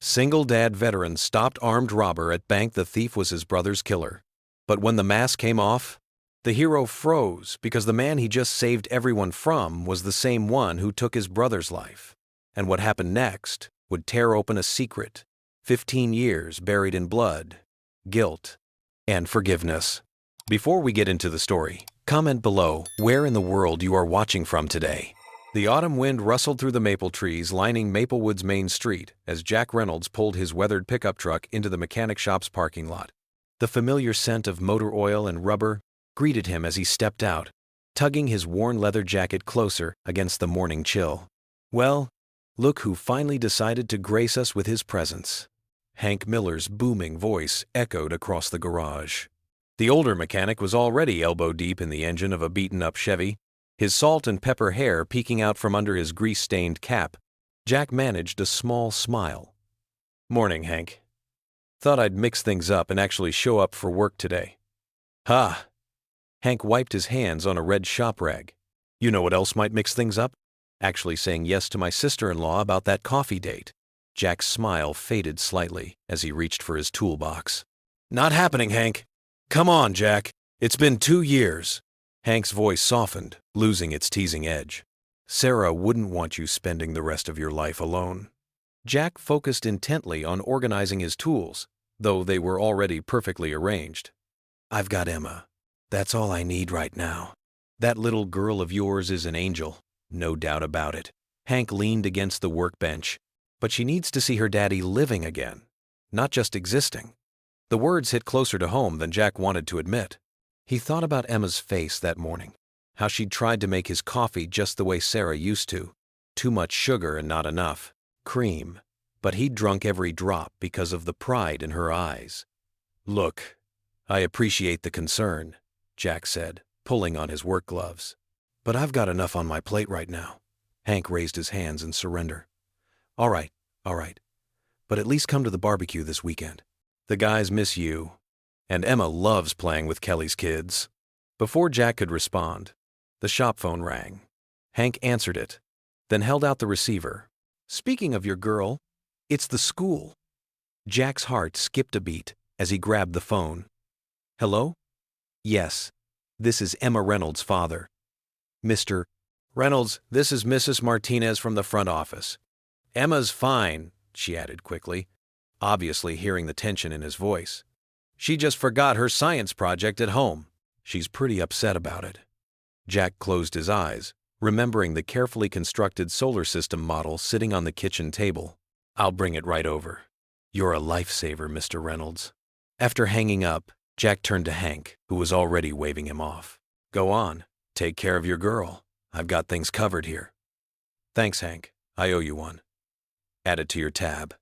Single dad veteran stopped armed robber at bank. The thief was his brother's killer. But when the mask came off, the hero froze because the man he just saved everyone from was the same one who took his brother's life. And what happened next would tear open a secret. 15 years buried in blood, guilt, and forgiveness. Before we get into the story, comment below where in the world you are watching from today. The autumn wind rustled through the maple trees lining Maplewood's main street as Jack Reynolds pulled his weathered pickup truck into the mechanic shop's parking lot. The familiar scent of motor oil and rubber greeted him as he stepped out, tugging his worn leather jacket closer against the morning chill. Well, look who finally decided to grace us with his presence. Hank Miller's booming voice echoed across the garage. The older mechanic was already elbow-deep in the engine of a beaten-up Chevy, his salt and pepper hair peeking out from under his grease-stained cap. Jack managed a small smile. "Morning, Hank. Thought I'd mix things up and actually show up for work today." "Ha!" Hank wiped his hands on a red shop rag. "You know what else might mix things up? Actually saying yes to my sister-in-law about that coffee date." Jack's smile faded slightly as he reached for his toolbox. "Not happening, Hank. Come on, Jack. It's been 2 years." Hank's voice softened, losing its teasing edge. "Sarah wouldn't want you spending the rest of your life alone." Jack focused intently on organizing his tools, though they were already perfectly arranged. "I've got Emma. That's all I need right now. That little girl of yours is an angel, no doubt about it." Hank leaned against the workbench. "But she needs to see her daddy living again, not just existing." The words hit closer to home than Jack wanted to admit. He thought about Emma's face that morning, how she'd tried to make his coffee just the way Sarah used to. Too much sugar and not enough cream, but he'd drunk every drop because of the pride in her eyes. "Look, I appreciate the concern," Jack said, pulling on his work gloves. "But I've got enough on my plate right now." Hank raised his hands in surrender. All right. But at least come to the barbecue this weekend. The guys miss you, and Emma loves playing with Kelly's kids." Before Jack could respond, the shop phone rang. Hank answered it, then held out the receiver. "Speaking of your girl, it's the school." Jack's heart skipped a beat as he grabbed the phone. "Hello? Yes, this is Emma Reynolds' father. Mr. Reynolds, this is Mrs. Martinez from the front office. Emma's fine," she added quickly, obviously hearing the tension in his voice. "She just forgot her science project at home. She's pretty upset about it." Jack closed his eyes, remembering the carefully constructed solar system model sitting on the kitchen table. "I'll bring it right over. You're a lifesaver, Mr. Reynolds." After hanging up, Jack turned to Hank, who was already waving him off. "Go on. Take care of your girl. I've got things covered here." "Thanks, Hank. I owe you one. Add it to your tab."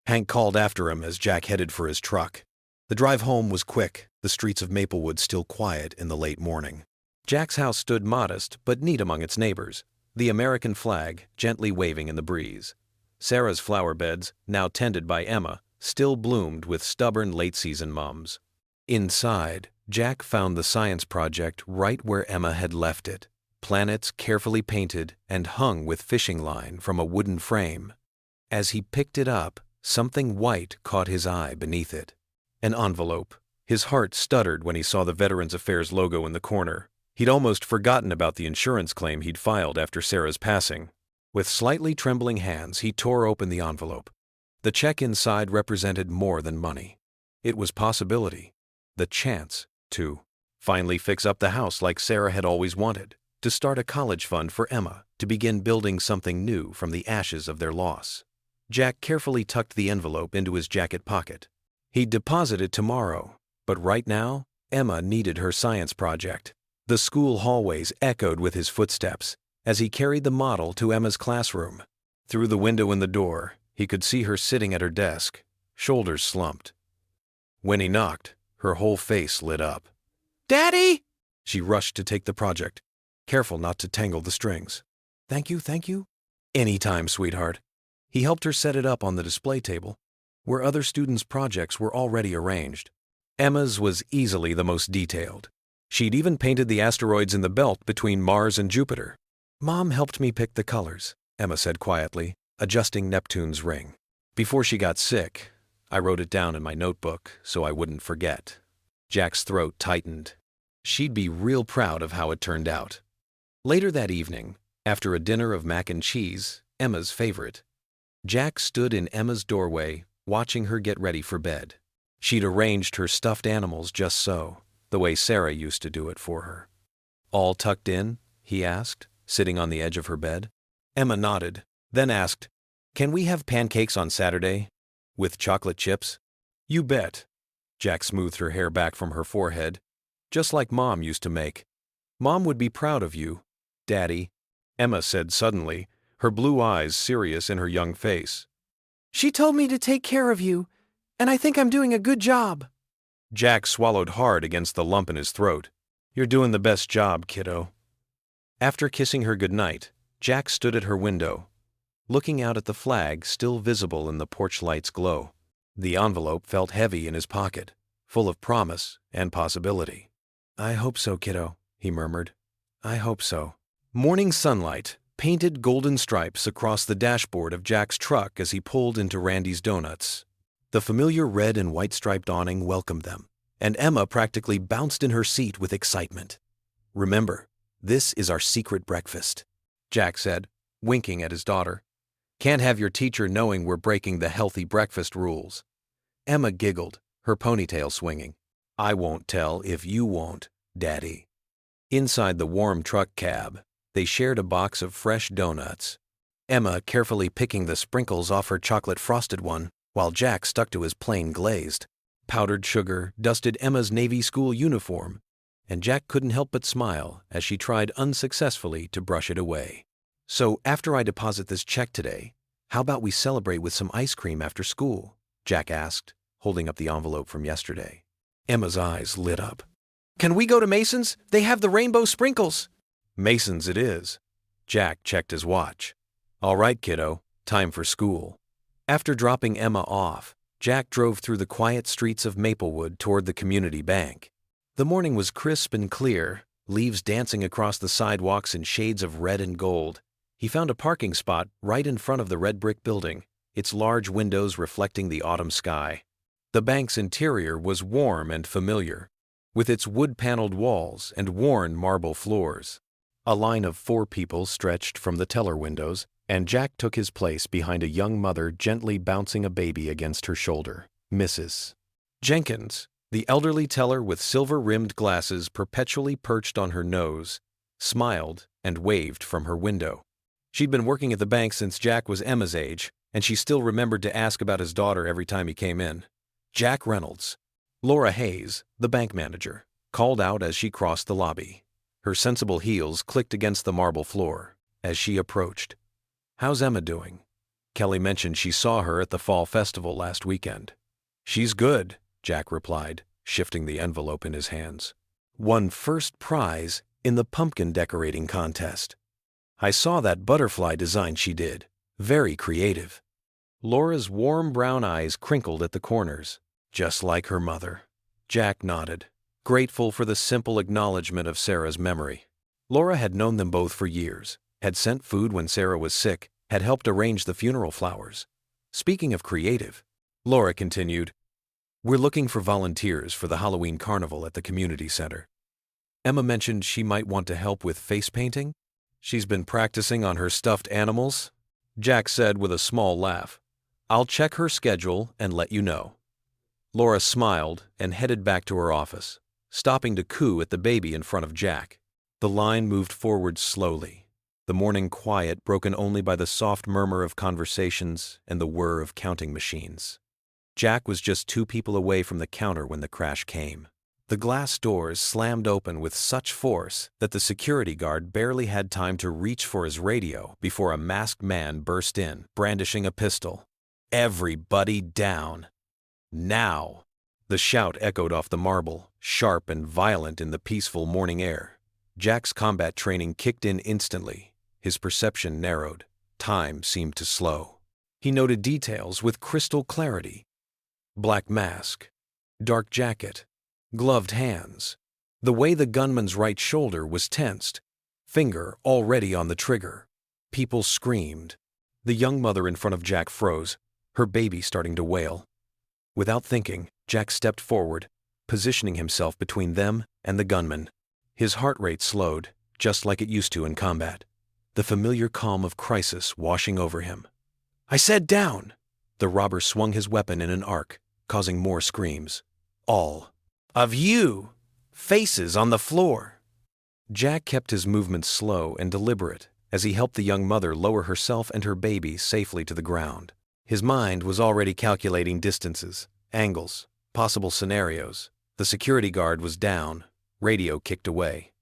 Hank called after him as Jack headed for his truck. The drive home was quick, the streets of Maplewood still quiet in the late morning. Jack's house stood modest but neat among its neighbors, the American flag gently waving in the breeze. Sarah's flower beds, now tended by Emma, still bloomed with stubborn late-season mums. Inside, Jack found the science project right where Emma had left it, planets carefully painted and hung with fishing line from a wooden frame. As he picked it up, something white caught his eye beneath it. An envelope. His heart stuttered when he saw the Veterans Affairs logo in the corner. He'd almost forgotten about the insurance claim he'd filed after Sarah's passing. With slightly trembling hands, he tore open the envelope. The check inside represented more than money. It was possibility, the chance to finally fix up the house like Sarah had always wanted, to start a college fund for Emma, to begin building something new from the ashes of their loss. Jack carefully tucked the envelope into his jacket pocket. He'd deposit it tomorrow, but right now, Emma needed her science project. The school hallways echoed with his footsteps as he carried the model to Emma's classroom. Through the window in the door, he could see her sitting at her desk, shoulders slumped. When he knocked, her whole face lit up. "Daddy!" She rushed to take the project, careful not to tangle the strings. Thank you. Anytime, sweetheart." He helped her set it up on the display table, where other students' projects were already arranged. Emma's was easily the most detailed. She'd even painted the asteroids in the belt between Mars and Jupiter. "Mom helped me pick the colors," Emma said quietly, adjusting Neptune's ring. Before she got sick, I wrote it down in my notebook so I wouldn't forget. Jack's throat tightened. She'd be real proud of how it turned out. Later that evening, after a dinner of mac and cheese, Emma's favorite, Jack stood in Emma's doorway, watching her get ready for bed. She'd arranged her stuffed animals just so, the way Sarah used to do it for her. "All tucked in?" he asked, sitting on the edge of her bed. Emma nodded, then asked, "Can we have pancakes on Saturday? With chocolate chips?" "You bet." Jack smoothed her hair back from her forehead, just like Mom used to make. "Mom would be proud of you, Daddy," Emma said suddenly, her blue eyes serious in her young face. "She told me to take care of you, and I think I'm doing a good job." Jack swallowed hard against the lump in his throat. "You're doing the best job, kiddo." After kissing her goodnight, Jack stood at her window, looking out at the flag still visible in the porch light's glow. The envelope felt heavy in his pocket, full of promise and possibility. "I hope so, kiddo," he murmured. "I hope so." Morning sunlight painted golden stripes across the dashboard of Jack's truck as he pulled into Randy's Donuts. The familiar red and white striped awning welcomed them, and Emma practically bounced in her seat with excitement. "Remember, this is our secret breakfast," Jack said, winking at his daughter. "Can't have your teacher knowing we're breaking the healthy breakfast rules." Emma giggled, her ponytail swinging. "I won't tell if you won't, Daddy." Inside the warm truck cab, they shared a box of fresh donuts, Emma carefully picking the sprinkles off her chocolate frosted one, while Jack stuck to his plain glazed. Powdered sugar dusted Emma's Navy school uniform, and Jack couldn't help but smile as she tried unsuccessfully to brush it away. "So after I deposit this check today, how about we celebrate with some ice cream after school?" Jack asked, holding up the envelope from yesterday. Emma's eyes lit up. "Can we go to Mason's? They have the rainbow sprinkles." "Mason's it is." Jack checked his watch. "All right, kiddo, time for school." After dropping Emma off, Jack drove through the quiet streets of Maplewood toward the community bank. The morning was crisp and clear, leaves dancing across the sidewalks in shades of red and gold. He found a parking spot right in front of the red brick building, its large windows reflecting the autumn sky. The bank's interior was warm and familiar, with its wood-paneled walls and worn marble floors. A line of 4 people stretched from the teller windows, and Jack took his place behind a young mother gently bouncing a baby against her shoulder. Mrs. Jenkins, the elderly teller with silver-rimmed glasses perpetually perched on her nose, smiled and waved from her window. She'd been working at the bank since Jack was Emma's age, and she still remembered to ask about his daughter every time he came in. Jack Reynolds. Laura Hayes, the bank manager, called out as she crossed the lobby. Her sensible heels clicked against the marble floor as she approached. "How's Emma doing?" Kelly mentioned she saw her at the fall festival last weekend. "She's good," Jack replied, shifting the envelope in his hands. "Won first prize in the pumpkin decorating contest. I saw that butterfly design she did. Very creative." Laura's warm brown eyes crinkled at the corners, just like her mother. Jack nodded, grateful for the simple acknowledgement of Sarah's memory. Laura had known them both for years, had sent food when Sarah was sick, had helped arrange the funeral flowers. Speaking of creative, Laura continued, "We're looking for volunteers for the Halloween carnival at the community center. Emma mentioned she might want to help with face painting. She's been practicing on her stuffed animals," Jack said with a small laugh. "I'll check her schedule and let you know." Laura smiled and headed back to her office, stopping to coo at the baby in front of Jack. The line moved forward slowly, the morning quiet broken only by the soft murmur of conversations and the whir of counting machines. Jack was just 2 people away from the counter when the crash came. The glass doors slammed open with such force that the security guard barely had time to reach for his radio before a masked man burst in, brandishing a pistol. "Everybody down! Now!" The shout echoed off the marble, sharp and violent in the peaceful morning air. Jack's combat training kicked in instantly. His perception narrowed. Time seemed to slow. He noted details with crystal clarity. Black mask, dark jacket, gloved hands. The way the gunman's right shoulder was tensed, finger already on the trigger. People screamed. The young mother in front of Jack froze. her baby starting to wail. Without thinking, Jack stepped forward, positioning himself between them and the gunman. His heart rate slowed, just like it used to in combat, the familiar calm of crisis washing over him. "I said down!" The robber swung his weapon in an arc, causing more screams. "All of you! Faces on the floor!" Jack kept his movements slow and deliberate as he helped the young mother lower herself and her baby safely to the ground. His mind was already calculating distances, angles, possible scenarios. The security guard was down, radio kicked away.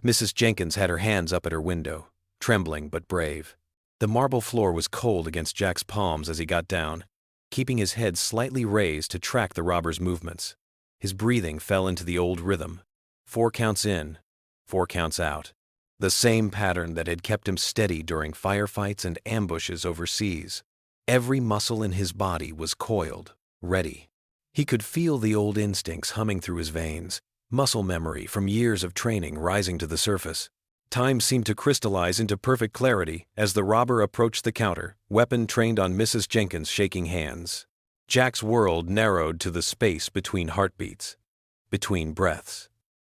Mrs. Jenkins had her hands up at her window, trembling but brave. The marble floor was cold against Jack's palms as he got down, keeping his head slightly raised to track the robber's movements. His breathing fell into the old rhythm. 4 counts in, 4 counts out. The same pattern that had kept him steady during firefights and ambushes overseas. Every muscle in his body was coiled, ready. He could feel the old instincts humming through his veins, muscle memory from years of training rising to the surface. Time seemed to crystallize into perfect clarity as the robber approached the counter, weapon trained on Mrs. Jenkins' shaking hands. Jack's world narrowed to the space between heartbeats, between breaths.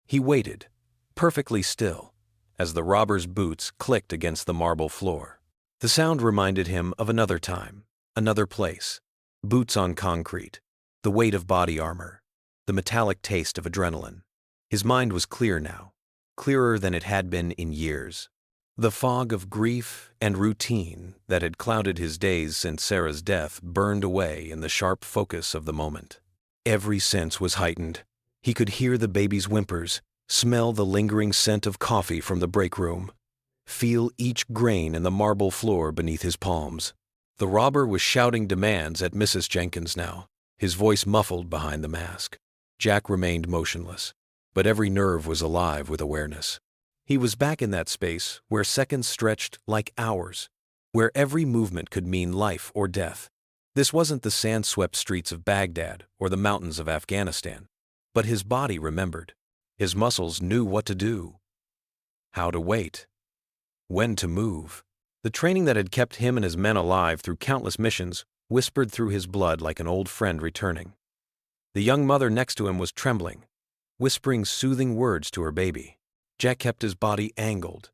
He waited, perfectly still, as the robber's boots clicked against the marble floor. The sound reminded him of another time, another place. Boots on concrete, the weight of body armor, the metallic taste of adrenaline. His mind was clear now, clearer than it had been in years. The fog of grief and routine that had clouded his days since Sarah's death burned away in the sharp focus of the moment. Every sense was heightened. He could hear the baby's whimpers, smell the lingering scent of coffee from the break room, feel each grain in the marble floor beneath his palms. The robber was shouting demands at Mrs. Jenkins now, his voice muffled behind the mask. Jack remained motionless, but every nerve was alive with awareness. He was back in that space where seconds stretched like hours, where every movement could mean life or death. This wasn't the sand-swept streets of Baghdad or the mountains of Afghanistan, but his body remembered. His muscles knew what to do, how to wait, when to move. The training that had kept him and his men alive through countless missions whispered through his blood like an old friend returning. The young mother next to him was trembling, whispering soothing words to her baby. Jack kept his body angled,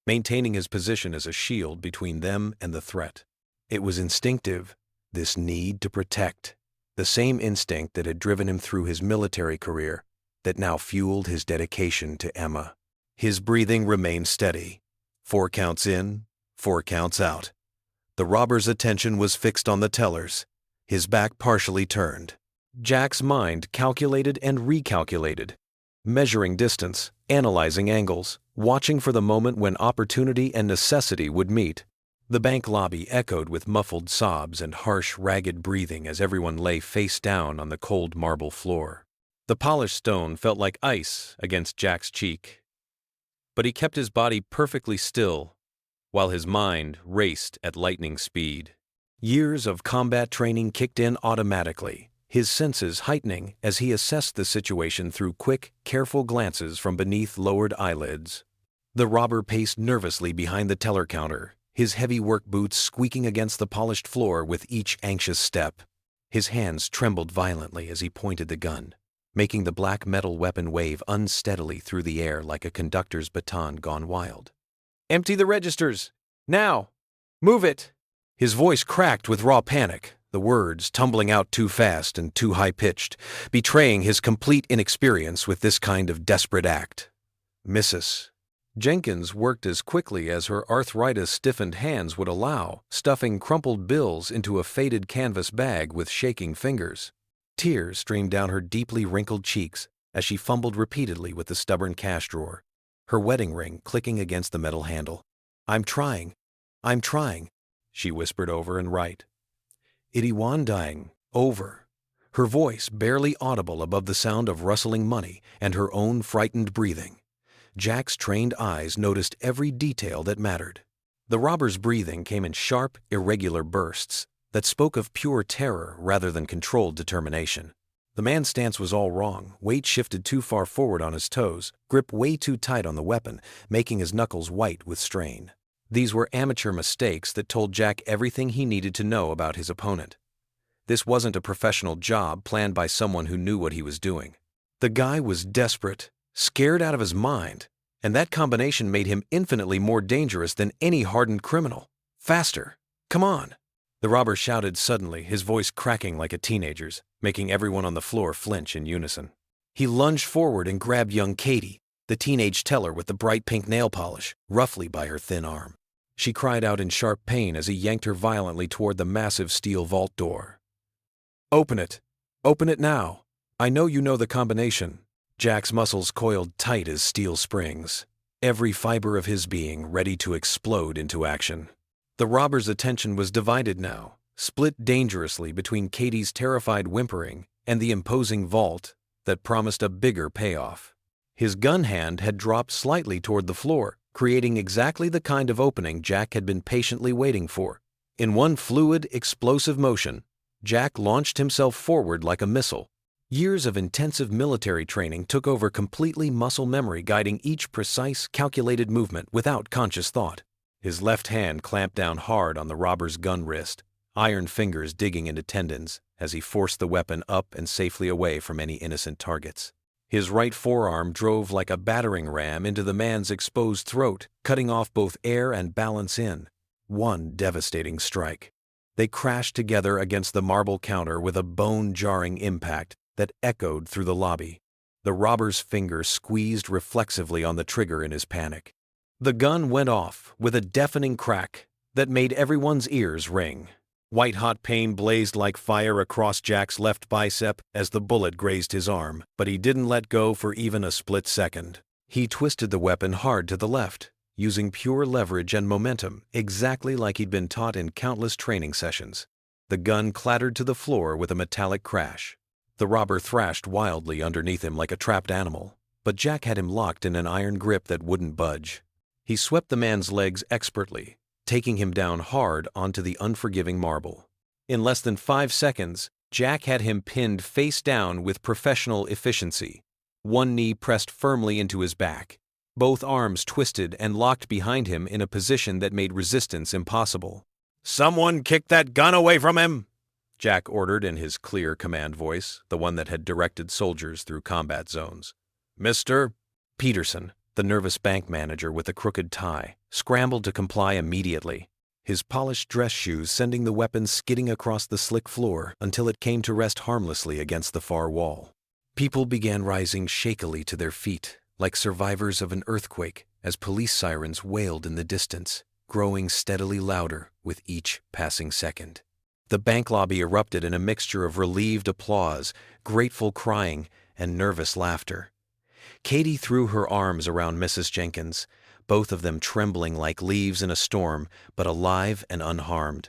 maintaining his position as a shield between them and the threat. It was instinctive, this need to protect, the same instinct that had driven him through his military career, that now fueled his dedication to Emma. His breathing remained steady. 4 counts in, 4 counts out. The robber's attention was fixed on the tellers, his back partially turned. Jack's mind calculated and recalculated, measuring distance, analyzing angles, watching for the moment when opportunity and necessity would meet. The bank lobby echoed with muffled sobs and harsh, ragged breathing as everyone lay face down on the cold marble floor. The polished stone felt like ice against Jack's cheek, but he kept his body perfectly still while his mind raced at lightning speed. Years of combat training kicked in automatically, his senses heightening as he assessed the situation through quick, careful glances from beneath lowered eyelids. The robber paced nervously behind the teller counter, his heavy work boots squeaking against the polished floor with each anxious step. His hands trembled violently as he pointed the gun, making the black metal weapon wave unsteadily through the air like a conductor's baton gone wild. "Empty the registers! Now! Move it!" His voice cracked with raw panic, the words tumbling out too fast and too high-pitched, betraying his complete inexperience with this kind of desperate act. Mrs. Jenkins worked as quickly as her arthritis-stiffened hands would allow, stuffing crumpled bills into a faded canvas bag with shaking fingers. Tears streamed down her deeply wrinkled cheeks as she fumbled repeatedly with the stubborn cash drawer, her wedding ring clicking against the metal handle. I'm trying, she whispered over and right. Iriwan dying, over. Her voice barely audible above the sound of rustling money and her own frightened breathing. Jack's trained eyes noticed every detail that mattered. The robber's breathing came in sharp, irregular bursts that spoke of pure terror rather than controlled determination. The man's stance was all wrong, weight shifted too far forward on his toes, grip way too tight on the weapon, making his knuckles white with strain. These were amateur mistakes that told Jack everything he needed to know about his opponent. This wasn't a professional job planned by someone who knew what he was doing. The guy was desperate, scared out of his mind, and that combination made him infinitely more dangerous than any hardened criminal. Faster! Come on! The robber shouted suddenly, his voice cracking like a teenager's, making everyone on the floor flinch in unison. He lunged forward and grabbed young Katie, the teenage teller with the bright pink nail polish, roughly by her thin arm. She cried out in sharp pain as he yanked her violently toward the massive steel vault door. "Open it! Open it now! I know you know the combination." Jack's muscles coiled tight as steel springs, every fiber of his being ready to explode into action. The robber's attention was divided now, split dangerously between Katie's terrified whimpering and the imposing vault that promised a bigger payoff. His gun hand had dropped slightly toward the floor, creating exactly the kind of opening Jack had been patiently waiting for. In one fluid, explosive motion, Jack launched himself forward like a missile. Years of intensive military training took over completely muscle memory, guiding each precise, calculated movement without conscious thought. His left hand clamped down hard on the robber's gun wrist, iron fingers digging into tendons as he forced the weapon up and safely away from any innocent targets. His right forearm drove like a battering ram into the man's exposed throat, cutting off both air and balance in. One devastating strike. They crashed together against the marble counter with a bone-jarring impact that echoed through the lobby. The robber's finger squeezed reflexively on the trigger in his panic. The gun went off with a deafening crack that made everyone's ears ring. White-hot pain blazed like fire across Jack's left bicep as the bullet grazed his arm, but he didn't let go for even a split second. He twisted the weapon hard to the left, using pure leverage and momentum, exactly like he'd been taught in countless training sessions. The gun clattered to the floor with a metallic crash. The robber thrashed wildly underneath him like a trapped animal, but Jack had him locked in an iron grip that wouldn't budge. He swept the man's legs expertly, taking him down hard onto the unforgiving marble. In less than 5 seconds, Jack had him pinned face down with professional efficiency. One knee pressed firmly into his back, both arms twisted and locked behind him in a position that made resistance impossible. "Someone kick that gun away from him!" Jack ordered in his clear command voice, the one that had directed soldiers through combat zones. "Mr. Peterson," the nervous bank manager with the crooked tie, scrambled to comply immediately, his polished dress shoes sending the weapon skidding across the slick floor until it came to rest harmlessly against the far wall. People began rising shakily to their feet, like survivors of an earthquake, as police sirens wailed in the distance, growing steadily louder with each passing second. The bank lobby erupted in a mixture of relieved applause, grateful crying, and nervous laughter. Katie threw her arms around Mrs. Jenkins, both of them trembling like leaves in a storm, but alive and unharmed.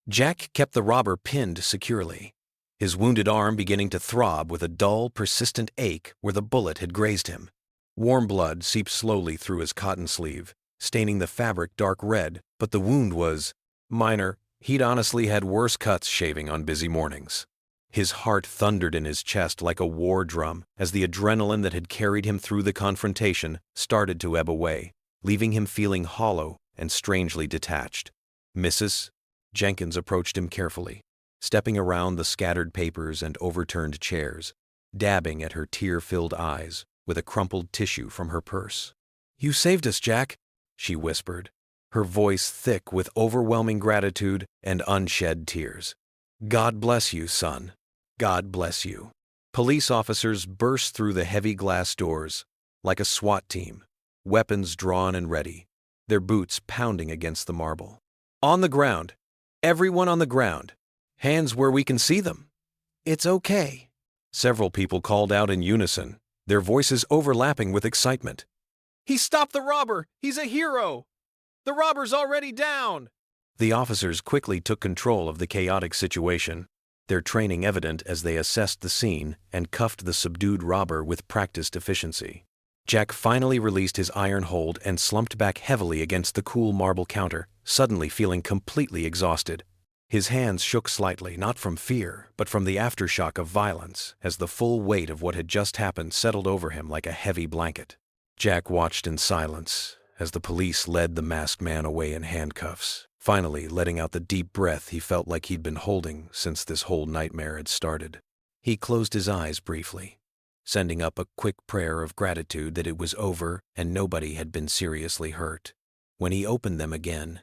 Jack kept the robber pinned securely, his wounded arm beginning to throb with a dull, persistent ache where the bullet had grazed him. Warm blood seeped slowly through his cotton sleeve, staining the fabric dark red, but the wound was minor. He'd honestly had worse cuts shaving on busy mornings. His heart thundered in his chest like a war drum as the adrenaline that had carried him through the confrontation started to ebb away, leaving him feeling hollow and strangely detached. "Mrs. Jenkins approached him carefully, stepping around the scattered papers and overturned chairs, dabbing at her tear-filled eyes with a crumpled tissue from her purse. "You saved us, Jack," she whispered, her voice thick with overwhelming gratitude and unshed tears. "God bless you, son. God bless you." Police officers burst through the heavy glass doors like a SWAT team, weapons drawn and ready, their boots pounding against the marble. "On the ground. Everyone on the ground. Hands where we can see them." "It's okay," several people called out in unison, their voices overlapping with excitement. "He stopped the robber! He's a hero! The robber's already down!" The officers quickly took control of the chaotic situation, their training evident as they assessed the scene and cuffed the subdued robber with practiced efficiency. Jack finally released his iron hold and slumped back heavily against the cool marble counter, suddenly feeling completely exhausted. His hands shook slightly, not from fear, but from the aftershock of violence, as the full weight of what had just happened settled over him like a heavy blanket. Jack watched in silence as the police led the masked man away in handcuffs, finally letting out the deep breath he felt like he'd been holding since this whole nightmare had started. He closed his eyes briefly, sending up a quick prayer of gratitude that it was over and nobody had been seriously hurt. When he opened them again,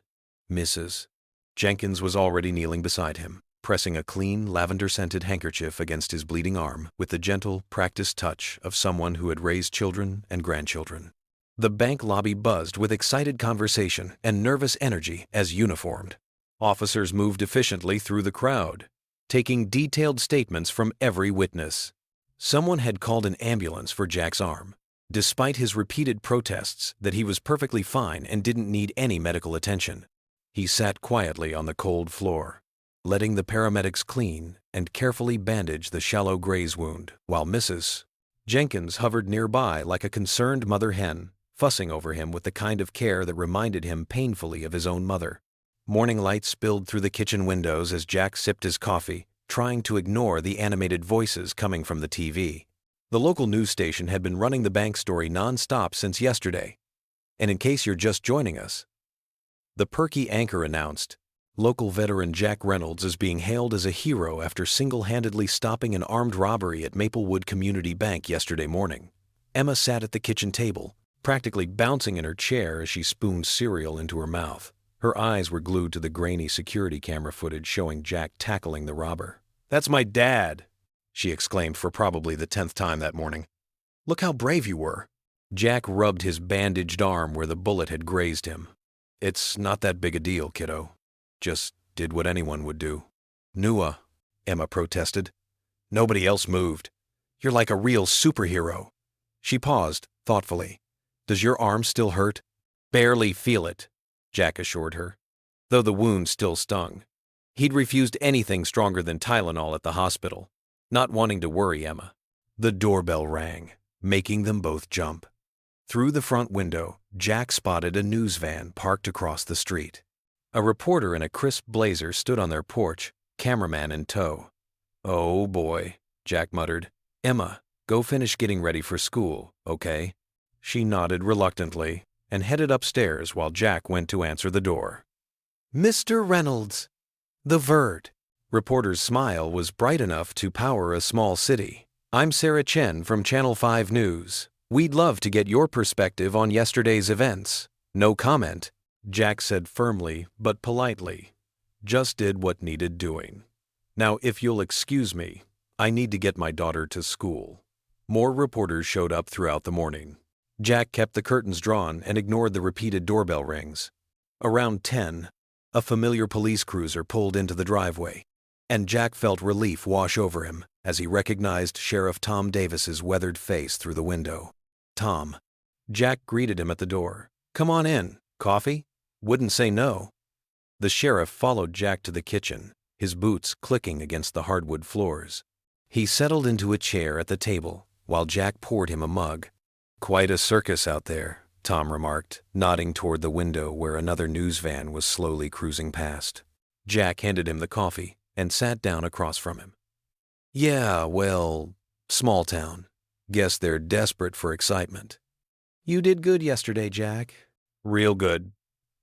Mrs. Jenkins was already kneeling beside him, pressing a clean, lavender-scented handkerchief against his bleeding arm with the gentle, practiced touch of someone who had raised children and grandchildren. The bank lobby buzzed with excited conversation and nervous energy as uniformed. Officers moved efficiently through the crowd, taking detailed statements from every witness. Someone had called an ambulance for Jack's arm, despite his repeated protests that he was perfectly fine and didn't need any medical attention. He sat quietly on the cold floor, letting the paramedics clean and carefully bandage the shallow graze wound, while Mrs. Jenkins hovered nearby like a concerned mother hen, fussing over him with the kind of care that reminded him painfully of his own mother. Morning light spilled through the kitchen windows as Jack sipped his coffee, trying to ignore the animated voices coming from the TV. The local news station had been running the bank story non-stop since yesterday. And in case you're just joining us, the perky anchor announced, local veteran Jack Reynolds is being hailed as a hero after single-handedly stopping an armed robbery at Maplewood Community Bank yesterday morning. Emma sat at the kitchen table, practically bouncing in her chair as she spooned cereal into her mouth. Her eyes were glued to the grainy security camera footage showing Jack tackling the robber. "That's my dad," she exclaimed for probably the 10th time that morning. "Look how brave you were." Jack rubbed his bandaged arm where the bullet had grazed him. "It's not that big a deal, kiddo. Just did what anyone would do." "Nua," Emma protested. "Nobody else moved. You're like a real superhero." She paused, thoughtfully. "Does your arm still hurt?" "Barely feel it," Jack assured her, though the wound still stung. He'd refused anything stronger than Tylenol at the hospital, not wanting to worry Emma. The doorbell rang, making them both jump. Through the front window, Jack spotted a news van parked across the street. A reporter in a crisp blazer stood on their porch, cameraman in tow. "Oh boy," Jack muttered. "Emma, go finish getting ready for school, okay?" She nodded reluctantly and headed upstairs while Jack went to answer the door. "Mr. Reynolds." The Verd. Reporter's smile was bright enough to power a small city. "I'm Sarah Chen from Channel 5 News. We'd love to get your perspective on yesterday's events." "No comment," Jack said firmly but politely. "Just did what needed doing. Now, if you'll excuse me, I need to get my daughter to school." More reporters showed up throughout the morning. Jack kept the curtains drawn and ignored the repeated doorbell rings. Around 10, a familiar police cruiser pulled into the driveway, and Jack felt relief wash over him as he recognized Sheriff Tom Davis's weathered face through the window. "Tom." Jack greeted him at the door. "Come on in. Coffee?" "Wouldn't say no." The sheriff followed Jack to the kitchen, his boots clicking against the hardwood floors. He settled into a chair at the table while Jack poured him a mug. "Quite a circus out there," Tom remarked, nodding toward the window where another news van was slowly cruising past. Jack handed him the coffee and sat down across from him. "Yeah, well, small town. Guess they're desperate for excitement." "You did good yesterday, Jack." "Real good."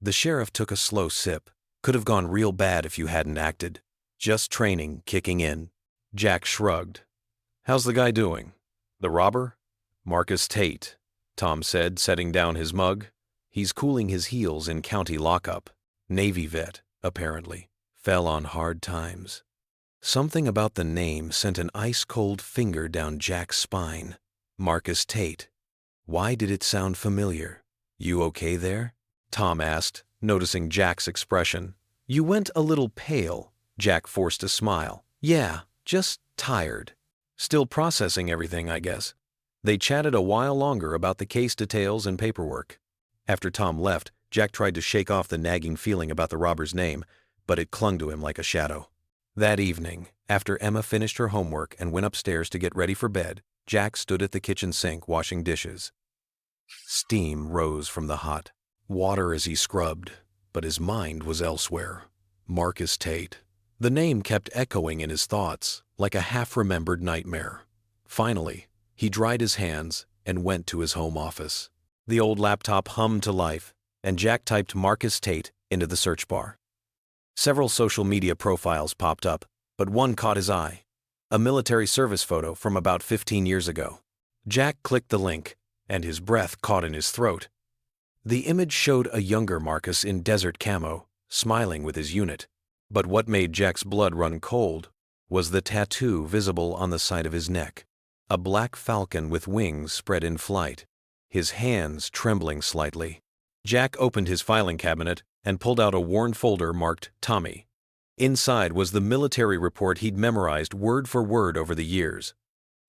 The sheriff took a slow sip. "Could have gone real bad if you hadn't acted. Just training kicking in." Jack shrugged. "How's the guy doing?" "The robber?" "Marcus Tate," Tom said, setting down his mug. "He's cooling his heels in county lockup. Navy vet, apparently. Fell on hard times." Something about the name sent an ice-cold finger down Jack's spine. Marcus Tate. Why did it sound familiar? "You okay there?" Tom asked, noticing Jack's expression. "You went a little pale." Jack forced a smile. "Yeah, just tired. Still processing everything, I guess." They chatted a while longer about the case details and paperwork. After Tom left, Jack tried to shake off the nagging feeling about the robber's name, but it clung to him like a shadow. That evening, after Emma finished her homework and went upstairs to get ready for bed, Jack stood at the kitchen sink washing dishes. Steam rose from the hot water as he scrubbed, but his mind was elsewhere. Marcus Tate. The name kept echoing in his thoughts, like a half-remembered nightmare. Finally, he dried his hands and went to his home office. The old laptop hummed to life, and Jack typed Marcus Tate into the search bar. Several social media profiles popped up, but one caught his eye. A military service photo from about 15 years ago. Jack clicked the link, and his breath caught in his throat. The image showed a younger Marcus in desert camo, smiling with his unit. But what made Jack's blood run cold was the tattoo visible on the side of his neck. A black falcon with wings spread in flight, his hands trembling slightly. Jack opened his filing cabinet and pulled out a worn folder marked Tommy. Inside was the military report he'd memorized word for word over the years.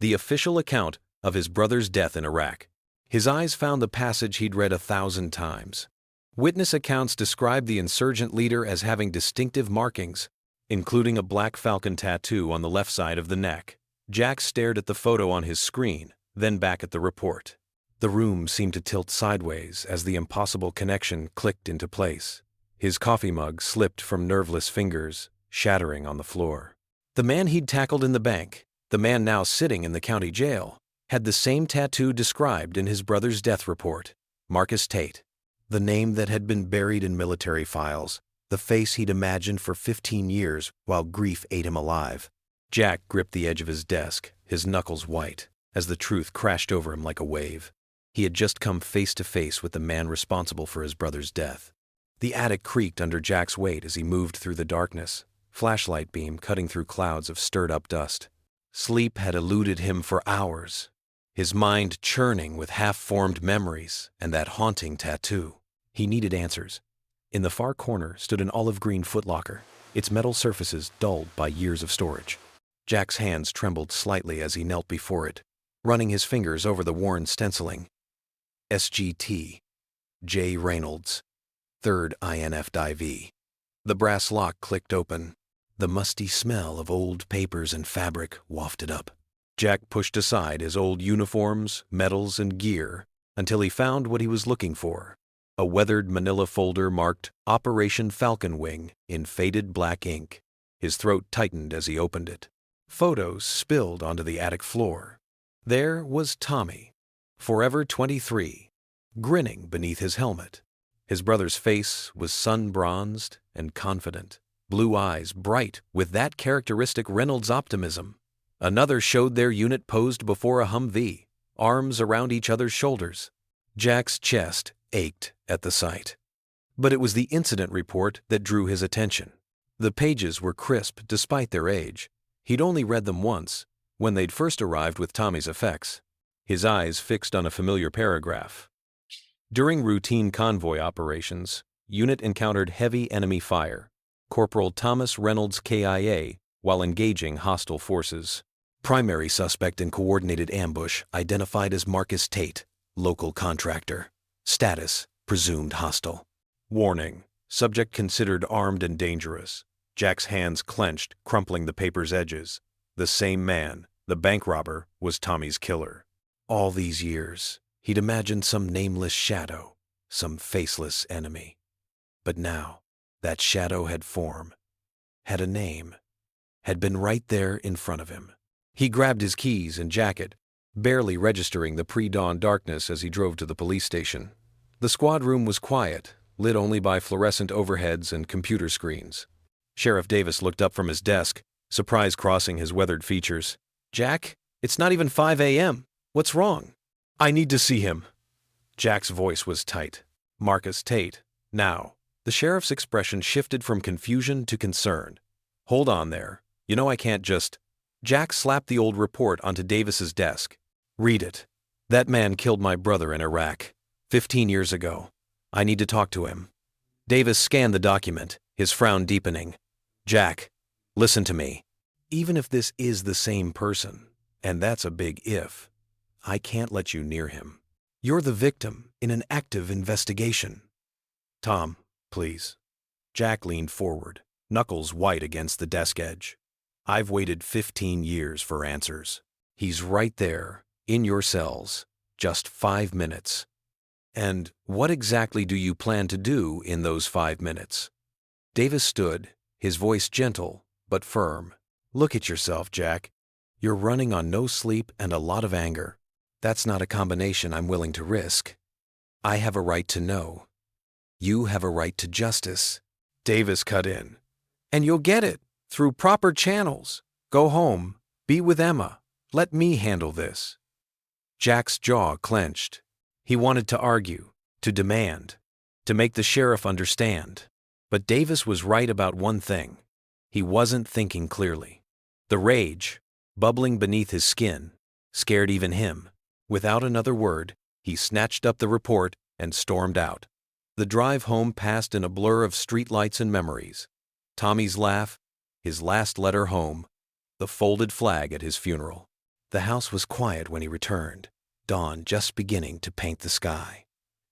The official account of his brother's death in Iraq. His eyes found the passage he'd read 1,000 times. Witness accounts described the insurgent leader as having distinctive markings, including a black falcon tattoo on the left side of the neck. Jack stared at the photo on his screen, then back at the report. The room seemed to tilt sideways as the impossible connection clicked into place. His coffee mug slipped from nerveless fingers, shattering on the floor. The man he'd tackled in the bank, the man now sitting in the county jail, had the same tattoo described in his brother's death report, Marcus Tate. The name that had been buried in military files, the face he'd imagined for 15 years while grief ate him alive. Jack gripped the edge of his desk, his knuckles white, as the truth crashed over him like a wave. He had just come face to face with the man responsible for his brother's death. The attic creaked under Jack's weight as he moved through the darkness, flashlight beam cutting through clouds of stirred-up dust. Sleep had eluded him for hours, his mind churning with half-formed memories and that haunting tattoo. He needed answers. In the far corner stood an olive-green footlocker, its metal surfaces dulled by years of storage. Jack's hands trembled slightly as he knelt before it, running his fingers over the worn stenciling. SGT, J. Reynolds, 3rd INF Div. The brass lock clicked open. The musty smell of old papers and fabric wafted up. Jack pushed aside his old uniforms, medals, and gear until he found what he was looking for. A weathered manila folder marked Operation Falcon Wing in faded black ink. His throat tightened as he opened it. Photos spilled onto the attic floor. There was Tommy, forever 23, grinning beneath his helmet. His brother's face was sun-bronzed and confident, blue eyes bright with that characteristic Reynolds optimism. Another showed their unit posed before a Humvee, arms around each other's shoulders. Jack's chest ached at the sight. But it was the incident report that drew his attention. The pages were crisp despite their age. He'd only read them once, when they'd first arrived with Tommy's effects. His eyes fixed on a familiar paragraph. During routine convoy operations, unit encountered heavy enemy fire. Corporal Thomas Reynolds KIA while engaging hostile forces. Primary suspect in coordinated ambush identified as Marcus Tate, local contractor. Status, presumed hostile. Warning, subject considered armed and dangerous. Jack's hands clenched, crumpling the paper's edges. The same man, the bank robber, was Tommy's killer. All these years, he'd imagined some nameless shadow, some faceless enemy. But now, that shadow had form, had a name, had been right there in front of him. He grabbed his keys and jacket, barely registering the pre-dawn darkness as he drove to the police station. The squad room was quiet, lit only by fluorescent overheads and computer screens. Sheriff Davis looked up from his desk, surprise crossing his weathered features. "Jack, it's not even 5 a.m. What's wrong?" "I need to see him." Jack's voice was tight. Marcus Tate. Now, the sheriff's expression shifted from confusion to concern. "Hold on there. You know I can't just—" Jack slapped the old report onto Davis's desk. "Read it. That man killed my brother in Iraq, 15 years ago. I need to talk to him." Davis scanned the document, his frown deepening. "Jack, listen to me. Even if this is the same person, and that's a big if, I can't let you near him. You're the victim in an active investigation. Tom, please." Jack leaned forward, knuckles white against the desk edge. "I've waited 15 years for answers. He's right there, in your cells, just 5 minutes. And what exactly do you plan to do in those 5 minutes?" Davis stood, his voice gentle but firm. "Look at yourself, Jack. You're running on no sleep and a lot of anger. That's not a combination I'm willing to risk." I have a right to know. You have a right to justice. Davis cut in. And you'll get it through proper channels. Go home. Be with Emma. Let me handle this. Jack's jaw clenched. He wanted to argue, to demand, to make the sheriff understand. But Davis was right about one thing. He wasn't thinking clearly. The rage, bubbling beneath his skin, scared even him. Without another word, he snatched up the report and stormed out. The drive home passed in a blur of streetlights and memories. Tommy's laugh, his last letter home, the folded flag at his funeral. The house was quiet when he returned, dawn just beginning to paint the sky.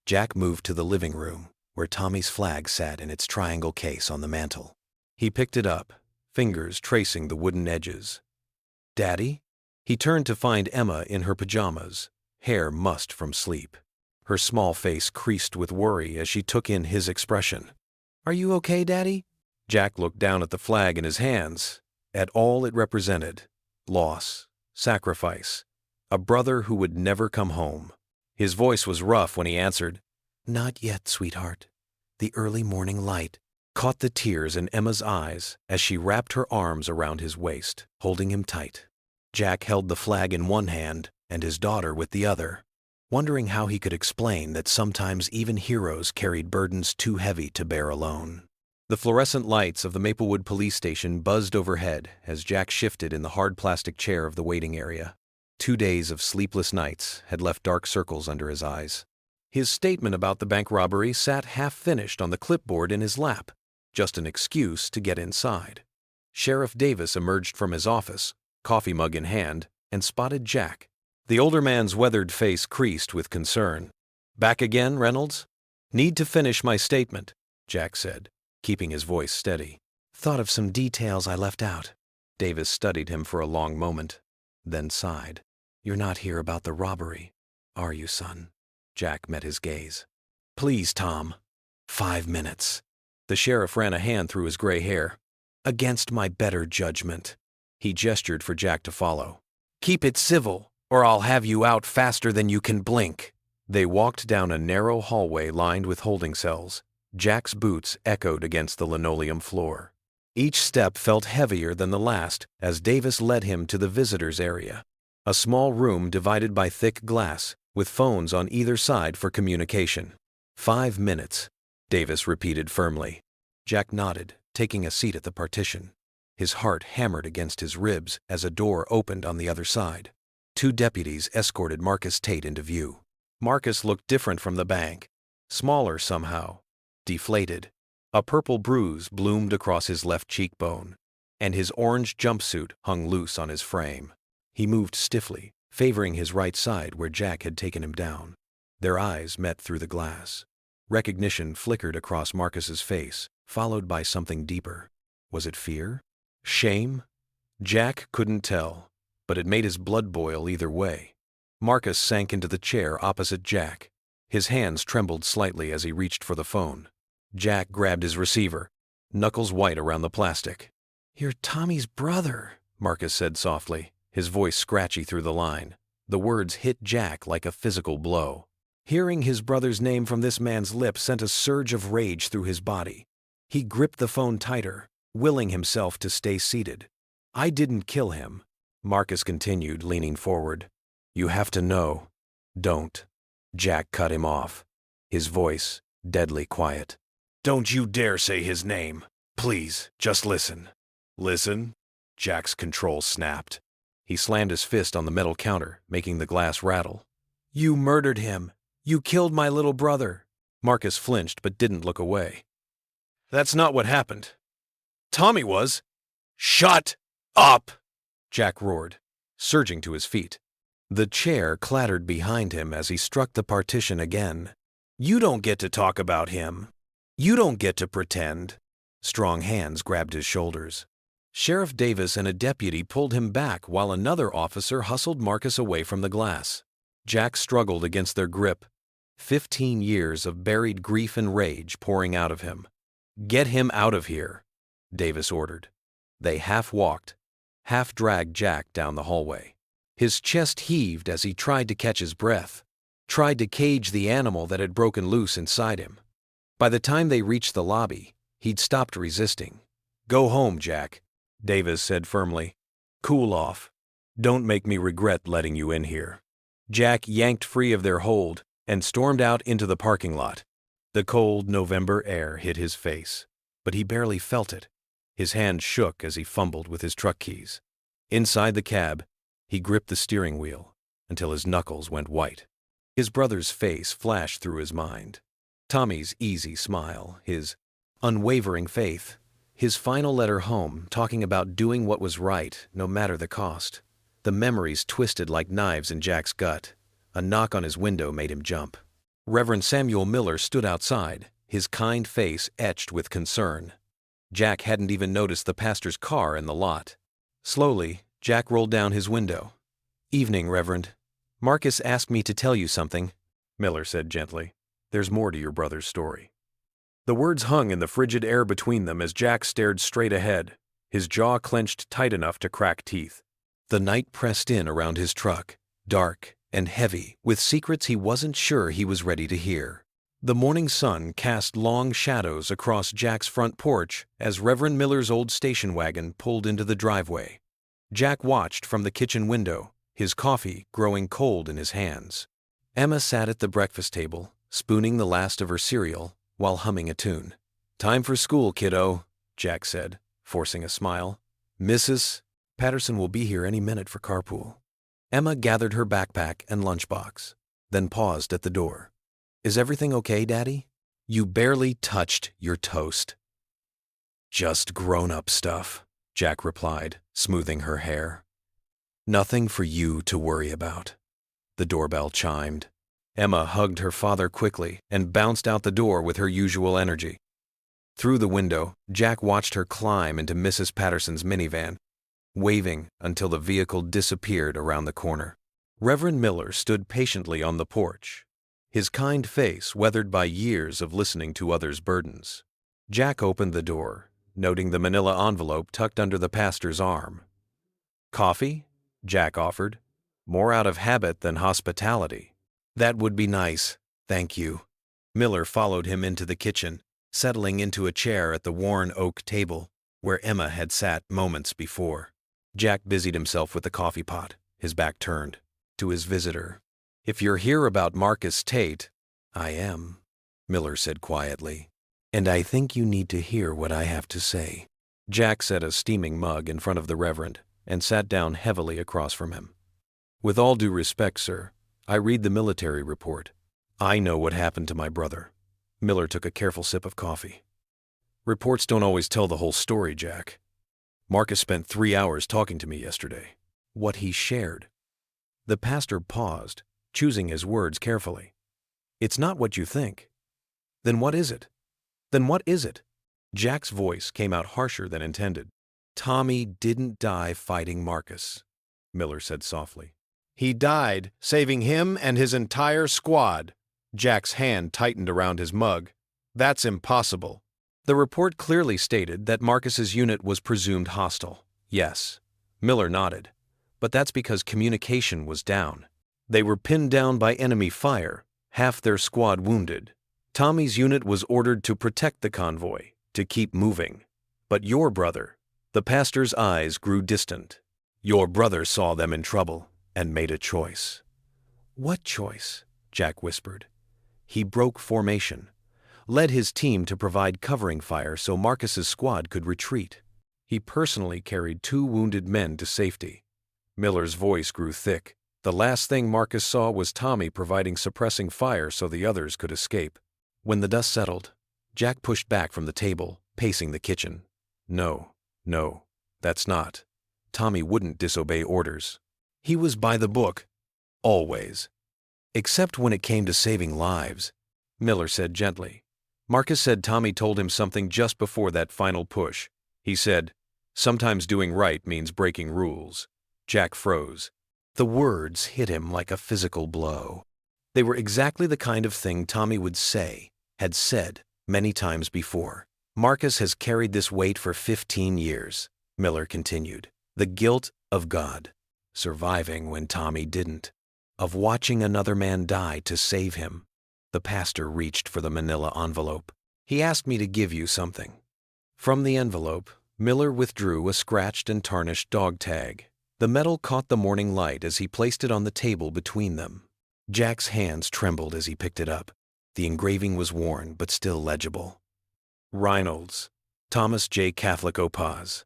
Jack moved to the living room, where Tommy's flag sat in its triangle case on the mantel. He picked it up, fingers tracing the wooden edges. Daddy? He turned to find Emma in her pajamas, hair mussed from sleep. Her small face creased with worry as she took in his expression. Are you okay, Daddy? Jack looked down at the flag in his hands, at all it represented. Loss, sacrifice, a brother who would never come home. His voice was rough when he answered, Not yet, sweetheart. The early morning light caught the tears in Emma's eyes as she wrapped her arms around his waist, holding him tight. Jack held the flag in one hand and his daughter with the other, wondering how he could explain that sometimes even heroes carried burdens too heavy to bear alone. The fluorescent lights of the Maplewood police station buzzed overhead as Jack shifted in the hard plastic chair of the waiting area. 2 days of sleepless nights had left dark circles under his eyes. His statement about the bank robbery sat half-finished on the clipboard in his lap, just an excuse to get inside. Sheriff Davis emerged from his office, coffee mug in hand, and spotted Jack. The older man's weathered face creased with concern. Back again, Reynolds? Need to finish my statement, Jack said, keeping his voice steady. Thought of some details I left out. Davis studied him for a long moment, then sighed. You're not here about the robbery, are you, son? Jack met his gaze. Please, Tom. 5 minutes. The sheriff ran a hand through his gray hair. Against my better judgment. He gestured for Jack to follow. Keep it civil, or I'll have you out faster than you can blink. They walked down a narrow hallway lined with holding cells. Jack's boots echoed against the linoleum floor. Each step felt heavier than the last as Davis led him to the visitors' area. A small room divided by thick glass, with phones on either side for communication. 5 minutes, Davis repeated firmly. Jack nodded, taking a seat at the partition. His heart hammered against his ribs as a door opened on the other side. 2 deputies escorted Marcus Tate into view. Marcus looked different from the bank. Smaller somehow. Deflated. A purple bruise bloomed across his left cheekbone, and his orange jumpsuit hung loose on his frame. He moved stiffly, favoring his right side where Jack had taken him down. Their eyes met through the glass. Recognition flickered across Marcus's face, followed by something deeper. Was it fear? Shame? Jack couldn't tell, but it made his blood boil either way. Marcus sank into the chair opposite Jack. His hands trembled slightly as he reached for the phone. Jack grabbed his receiver, knuckles white around the plastic. You're Tommy's brother, Marcus said softly, his voice scratchy through the line. The words hit Jack like a physical blow. Hearing his brother's name from this man's lips sent a surge of rage through his body. He gripped the phone tighter, willing himself to stay seated. I didn't kill him, Marcus continued, leaning forward. You have to know. Don't. Jack cut him off, his voice deadly quiet. Don't you dare say his name. Please, just listen. Listen? Jack's control snapped. He slammed his fist on the metal counter, making the glass rattle. You murdered him. You killed my little brother. Marcus flinched but didn't look away. That's not what happened. Tommy was. Shut up! Jack roared, surging to his feet. The chair clattered behind him as he struck the partition again. You don't get to talk about him. You don't get to pretend. Strong hands grabbed his shoulders. Sheriff Davis and a deputy pulled him back while another officer hustled Marcus away from the glass. Jack struggled against their grip. 15 years of buried grief and rage pouring out of him. Get him out of here, Davis ordered. They half walked, half dragged Jack down the hallway. His chest heaved as he tried to catch his breath. tried to cage the animal that had broken loose inside him. By the time they reached the lobby, he'd stopped resisting. "Go home, Jack," Davis said firmly. "Cool off. Don't make me regret letting you in here." Jack yanked free of their hold and stormed out into the parking lot. The cold November air hit his face, but he barely felt it. His hand shook as he fumbled with his truck keys. Inside the cab, he gripped the steering wheel until his knuckles went white. His brother's face flashed through his mind. Tommy's easy smile, his unwavering faith, his final letter home talking about doing what was right no matter the cost. The memories twisted like knives in Jack's gut. A knock on his window made him jump. Reverend Samuel Miller stood outside, his kind face etched with concern. Jack hadn't even noticed the pastor's car in the lot. Slowly, Jack rolled down his window. "Evening, Reverend. Marcus asked me to tell you something," Miller said gently. "There's more to your brother's story." The words hung in the frigid air between them as Jack stared straight ahead, his jaw clenched tight enough to crack teeth. The night pressed in around his truck, dark and heavy, with secrets he wasn't sure he was ready to hear. The morning sun cast long shadows across Jack's front porch as Reverend Miller's old station wagon pulled into the driveway. Jack watched from the kitchen window, his coffee growing cold in his hands. Emma sat at the breakfast table, spooning the last of her cereal while humming a tune. "Time for school, kiddo," Jack said, forcing a smile. "Mrs. Patterson will be here any minute for carpool." Emma gathered her backpack and lunchbox, then paused at the door. "Is everything okay, Daddy? You barely touched your toast." "Just grown-up stuff," Jack replied, smoothing her hair. "Nothing for you to worry about." The doorbell chimed. Emma hugged her father quickly and bounced out the door with her usual energy. Through the window, Jack watched her climb into Mrs. Patterson's minivan, waving until the vehicle disappeared around the corner. Reverend Miller stood patiently on the porch, his kind face weathered by years of listening to others' burdens. Jack opened the door, noting the manila envelope tucked under the pastor's arm. "Coffee?" Jack offered, more out of habit than hospitality. "That would be nice, thank you." Miller followed him into the kitchen, settling into a chair at the worn oak table where Emma had sat moments before. Jack busied himself with the coffee pot, his back turned to his visitor. "If you're here about Marcus Tate—" "I am," Miller said quietly, "and I think you need to hear what I have to say." Jack set a steaming mug in front of the Reverend and sat down heavily across from him. "With all due respect, sir, I read the military report. I know what happened to my brother." Miller took a careful sip of coffee. "Reports don't always tell the whole story, Jack. Marcus spent 3 hours talking to me yesterday." "What he shared." The pastor paused, choosing his words carefully. "It's not what you think." "Then what is it? Then what is it?" Jack's voice came out harsher than intended. "Tommy didn't die fighting Marcus," Miller said softly. "He died saving him and his entire squad." Jack's hand tightened around his mug. "That's impossible." The report clearly stated that Marcus's unit was presumed hostile. Yes, Miller nodded. But that's because communication was down. They were pinned down by enemy fire, half their squad wounded. Tommy's unit was ordered to protect the convoy, to keep moving. But your brother, the pastor's eyes grew distant. Your brother saw them in trouble and made a choice. "What choice?" Jack whispered. "He broke formation, led his team to provide covering fire so Marcus's squad could retreat. He personally carried 2 wounded men to safety." Miller's voice grew thick. The last thing Marcus saw was Tommy providing suppressing fire so the others could escape. When the dust settled, Jack pushed back from the table, pacing the kitchen. No, that's not. Tommy wouldn't disobey orders. He was by the book. Always. Except when it came to saving lives, Miller said gently. Marcus said Tommy told him something just before that final push. He said, "Sometimes doing right means breaking rules." Jack froze. The words hit him like a physical blow. They were exactly the kind of thing Tommy would say, had said many times before. "Marcus has carried this weight for 15 years, Miller continued. The guilt of God, surviving when Tommy didn't. of watching another man die to save him. The pastor reached for the manila envelope. He asked me to give you something. From the envelope, Miller withdrew a scratched and tarnished dog tag. The metal caught the morning light as he placed it on the table between them. Jack's hands trembled as he picked it up. The engraving was worn but still legible. Reynolds, Thomas J. Catholic Opaz.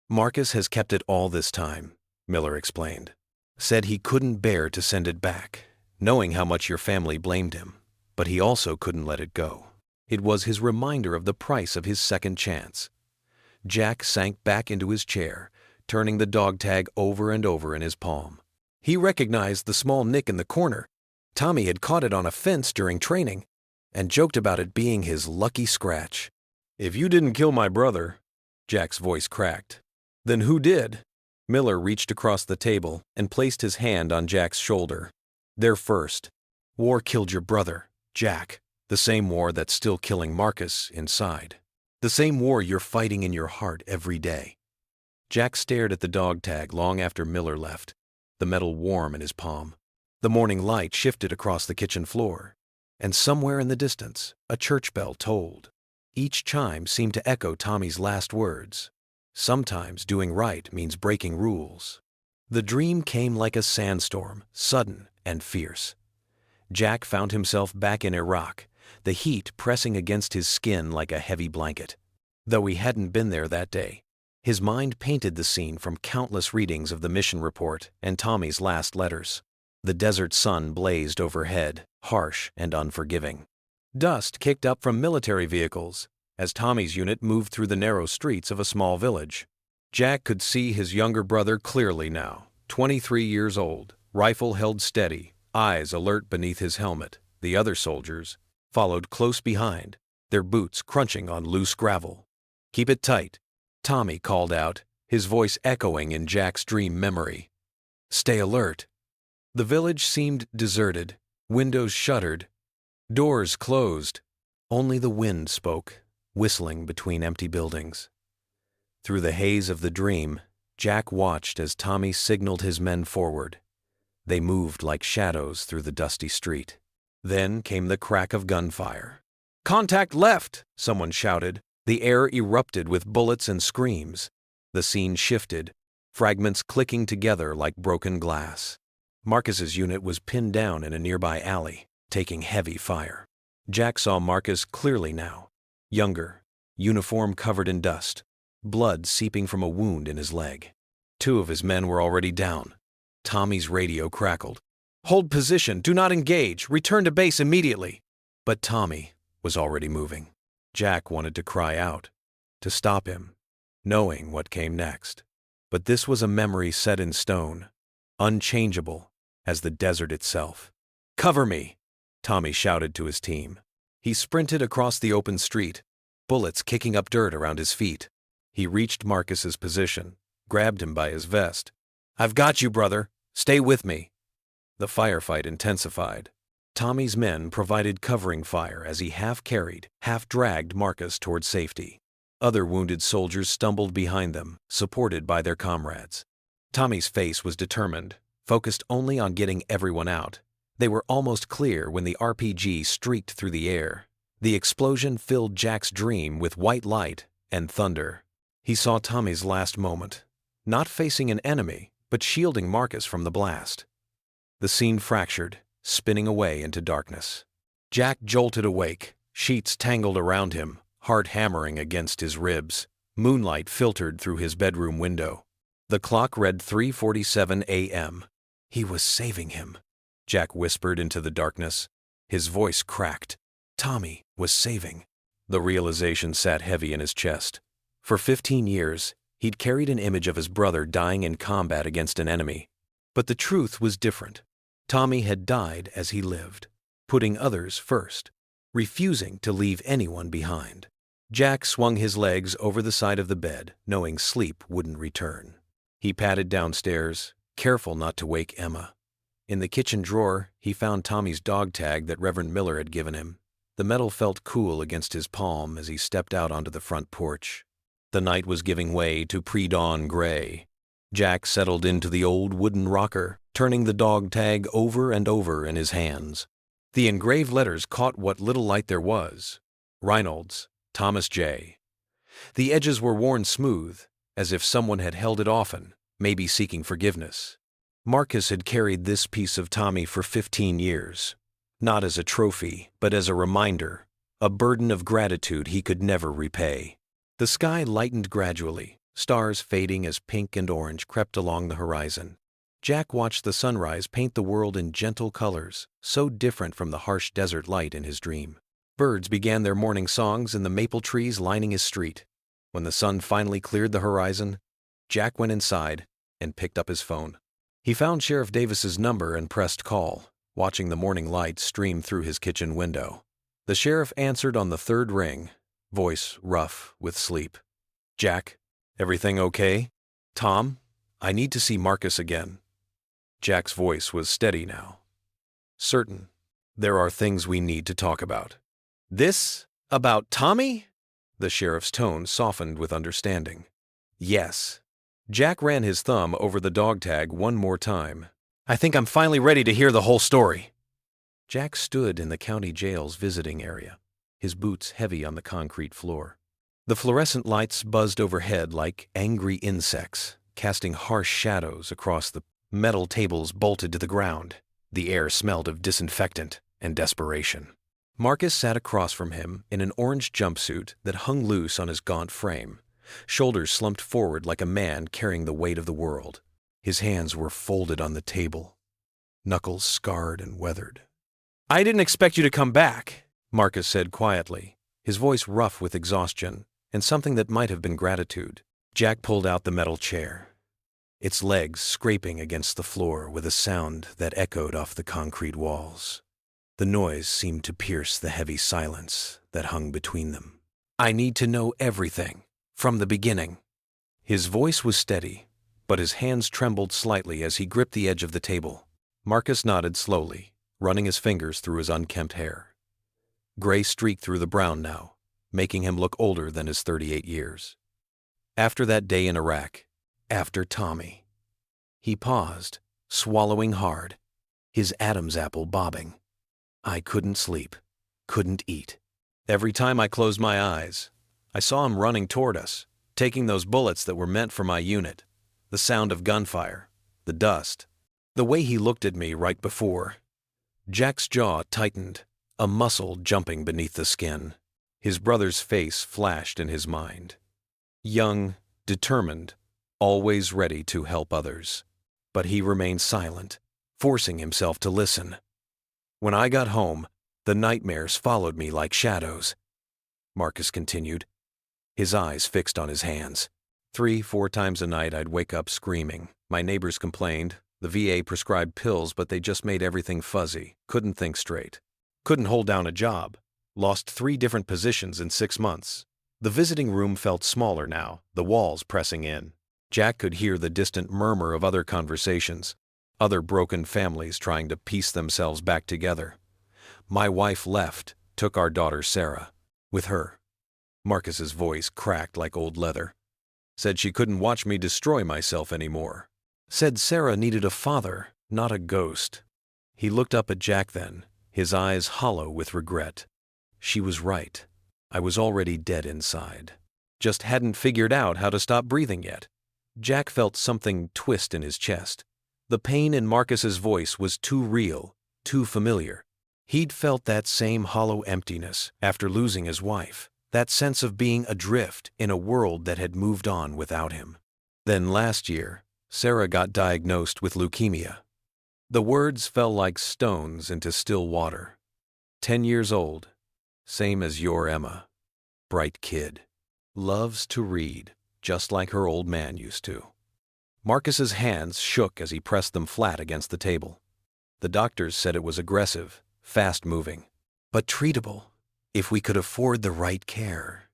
Marcus has kept it all this time, Miller explained. Said he couldn't bear to send it back, knowing how much your family blamed him, but he also couldn't let it go. It was his reminder of the price of his second chance. Jack sank back into his chair, turning the dog tag over and over in his palm. He recognized the small nick in the corner. Tommy had caught it on a fence during training and joked about it being his lucky scratch. "If you didn't kill my brother," Jack's voice cracked, "then who did?" Miller reached across the table and placed his hand on Jack's shoulder. "There first. War killed your brother, Jack. The same war that's still killing Marcus inside. The same war you're fighting in your heart every day." Jack stared at the dog tag long after Miller left, the metal warm in his palm. The morning light shifted across the kitchen floor, and somewhere in the distance, a church bell tolled. Each chime seemed to echo Tommy's last words. Sometimes doing right means breaking rules. The dream came like a sandstorm, sudden and fierce. Jack found himself back in Iraq, the heat pressing against his skin like a heavy blanket. Though he hadn't been there that day, his mind painted the scene from countless readings of the mission report and Tommy's last letters. The desert sun blazed overhead, harsh and unforgiving. Dust kicked up from military vehicles as Tommy's unit moved through the narrow streets of a small village. Jack could see his younger brother clearly now, 23 years old, rifle held steady, eyes alert beneath his helmet. The other soldiers followed close behind, their boots crunching on loose gravel. "Keep it tight," Tommy called out, his voice echoing in Jack's dream memory. "Stay alert." The village seemed deserted, windows shuttered, doors closed. Only the wind spoke, whistling between empty buildings. Through the haze of the dream, Jack watched as Tommy signaled his men forward. They moved like shadows through the dusty street. Then came the crack of gunfire. "Contact left!" someone shouted. The air erupted with bullets and screams. The scene shifted, fragments clicking together like broken glass. Marcus's unit was pinned down in a nearby alley, taking heavy fire. Jack saw Marcus clearly now, younger, uniform covered in dust, blood seeping from a wound in his leg. 2 of his men were already down. Tommy's radio crackled. "Hold position, do not engage, return to base immediately." But Tommy was already moving. Jack wanted to cry out, to stop him, knowing what came next. But this was a memory set in stone, unchangeable as the desert itself. "Cover me," Tommy shouted to his team. He sprinted across the open street, bullets kicking up dirt around his feet. He reached Marcus's position, grabbed him by his vest. "I've got you, brother. Stay with me." The firefight intensified. Tommy's men provided covering fire as he half-carried, half-dragged Marcus toward safety. Other wounded soldiers stumbled behind them, supported by their comrades. Tommy's face was determined, focused only on getting everyone out. They were almost clear when the RPG streaked through the air. The explosion filled Jack's dream with white light and thunder. He saw Tommy's last moment, not facing an enemy, but shielding Marcus from the blast. The scene fractured, spinning away into darkness. Jack jolted awake, sheets tangled around him, heart hammering against his ribs. Moonlight filtered through his bedroom window. The clock read 3:47 a.m. He was saving him, Jack whispered into the darkness. His voice cracked. Tommy was saving. The realization sat heavy in his chest. For 15 years, he'd carried an image of his brother dying in combat against an enemy. But the truth was different. Tommy had died as he lived, putting others first, refusing to leave anyone behind. Jack swung his legs over the side of the bed, knowing sleep wouldn't return. He padded downstairs, careful not to wake Emma. In the kitchen drawer, he found Tommy's dog tag that Reverend Miller had given him. The metal felt cool against his palm as he stepped out onto the front porch. The night was giving way to pre-dawn gray. Jack settled into the old wooden rocker, turning the dog tag over and over in his hands. The engraved letters caught what little light there was. Reynolds, Thomas J. The edges were worn smooth, as if someone had held it often, maybe seeking forgiveness. Marcus had carried this piece of Tommy for 15 years. Not as a trophy, but as a reminder, a burden of gratitude he could never repay. The sky lightened gradually, stars fading as pink and orange crept along the horizon. Jack watched the sunrise paint the world in gentle colors, so different from the harsh desert light in his dream. Birds began their morning songs in the maple trees lining his street. When the sun finally cleared the horizon, Jack went inside and picked up his phone. He found Sheriff Davis's number and pressed call, watching the morning light stream through his kitchen window. The sheriff answered on the third ring, voice rough with sleep. "Jack, everything okay? Tom, I need to see Marcus again." Jack's voice was steady now. "Certain. There are things we need to talk about." "This? About Tommy?" The sheriff's tone softened with understanding. "Yes." Jack ran his thumb over the dog tag one more time. "I think I'm finally ready to hear the whole story." Jack stood in the county jail's visiting area, his boots heavy on the concrete floor. The fluorescent lights buzzed overhead like angry insects, casting harsh shadows across the metal tables bolted to the ground. The air smelled of disinfectant and desperation. Marcus sat across from him in an orange jumpsuit that hung loose on his gaunt frame, shoulders slumped forward like a man carrying the weight of the world. His hands were folded on the table, knuckles scarred and weathered. "I didn't expect you to come back," Marcus said quietly, his voice rough with exhaustion and something that might have been gratitude. Jack pulled out the metal chair, its legs scraping against the floor with a sound that echoed off the concrete walls. The noise seemed to pierce the heavy silence that hung between them. "I need to know everything, from the beginning." His voice was steady, but his hands trembled slightly as he gripped the edge of the table. Marcus nodded slowly, running his fingers through his unkempt hair. Gray streaked through the brown now, making him look older than his 38 years. "After that day in Iraq, after Tommy." He paused, swallowing hard, his Adam's apple bobbing. "I couldn't sleep, couldn't eat. Every time I closed my eyes, I saw him running toward us, taking those bullets that were meant for my unit. The sound of gunfire, the dust, the way he looked at me right before." Jack's jaw tightened, a muscle jumping beneath the skin. His brother's face flashed in his mind. Young, determined, always ready to help others. But he remained silent, forcing himself to listen. "When I got home, the nightmares followed me like shadows," Marcus continued, his eyes fixed on his hands. 3-4 times a night I'd wake up screaming. My neighbors complained. The VA prescribed pills, but they just made everything fuzzy. Couldn't think straight. Couldn't hold down a job. Lost 3 different positions in 6 months. The visiting room felt smaller now, the walls pressing in. Jack could hear the distant murmur of other conversations, other broken families trying to piece themselves back together. "My wife left, took our daughter Sarah. With her." Marcus's voice cracked like old leather. "Said she couldn't watch me destroy myself anymore. Said Sarah needed a father, not a ghost." He looked up at Jack then, his eyes hollow with regret. She was right. I was already dead inside. Just hadn't figured out how to stop breathing yet. Jack felt something twist in his chest. The pain in Marcus's voice was too real, too familiar. He'd felt that same hollow emptiness after losing his wife, that sense of being adrift in a world that had moved on without him. Then last year, Sarah got diagnosed with leukemia. The words fell like stones into still water. 10 years old, same as your Emma. Bright kid. Loves to read, just like her old man used to. Marcus's hands shook as he pressed them flat against the table. The doctors said it was aggressive, fast-moving, but treatable, if we could afford the right care.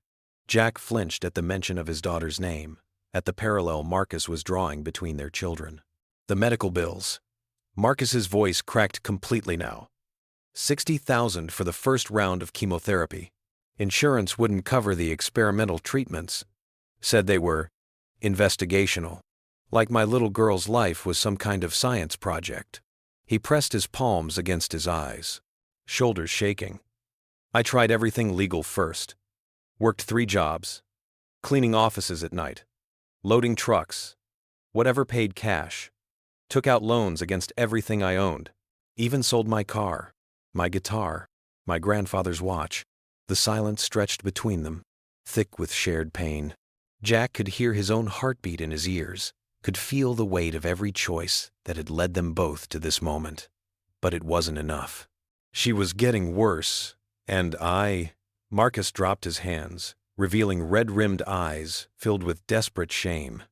Jack flinched at the mention of his daughter's name, at the parallel Marcus was drawing between their children. The medical bills. Marcus's voice cracked completely now. $60,000 for the first round of chemotherapy. Insurance wouldn't cover the experimental treatments. Said they were investigational, like my little girl's life was some kind of science project. He pressed his palms against his eyes, shoulders shaking. I tried everything legal first. Worked 3 jobs, cleaning offices at night, loading trucks, whatever paid cash. Took out loans against everything I owned. Even sold my car, my guitar, my grandfather's watch. The silence stretched between them, thick with shared pain. Jack could hear his own heartbeat in his ears, could feel the weight of every choice that had led them both to this moment. But it wasn't enough. She was getting worse, and Marcus dropped his hands, revealing red-rimmed eyes filled with desperate shame.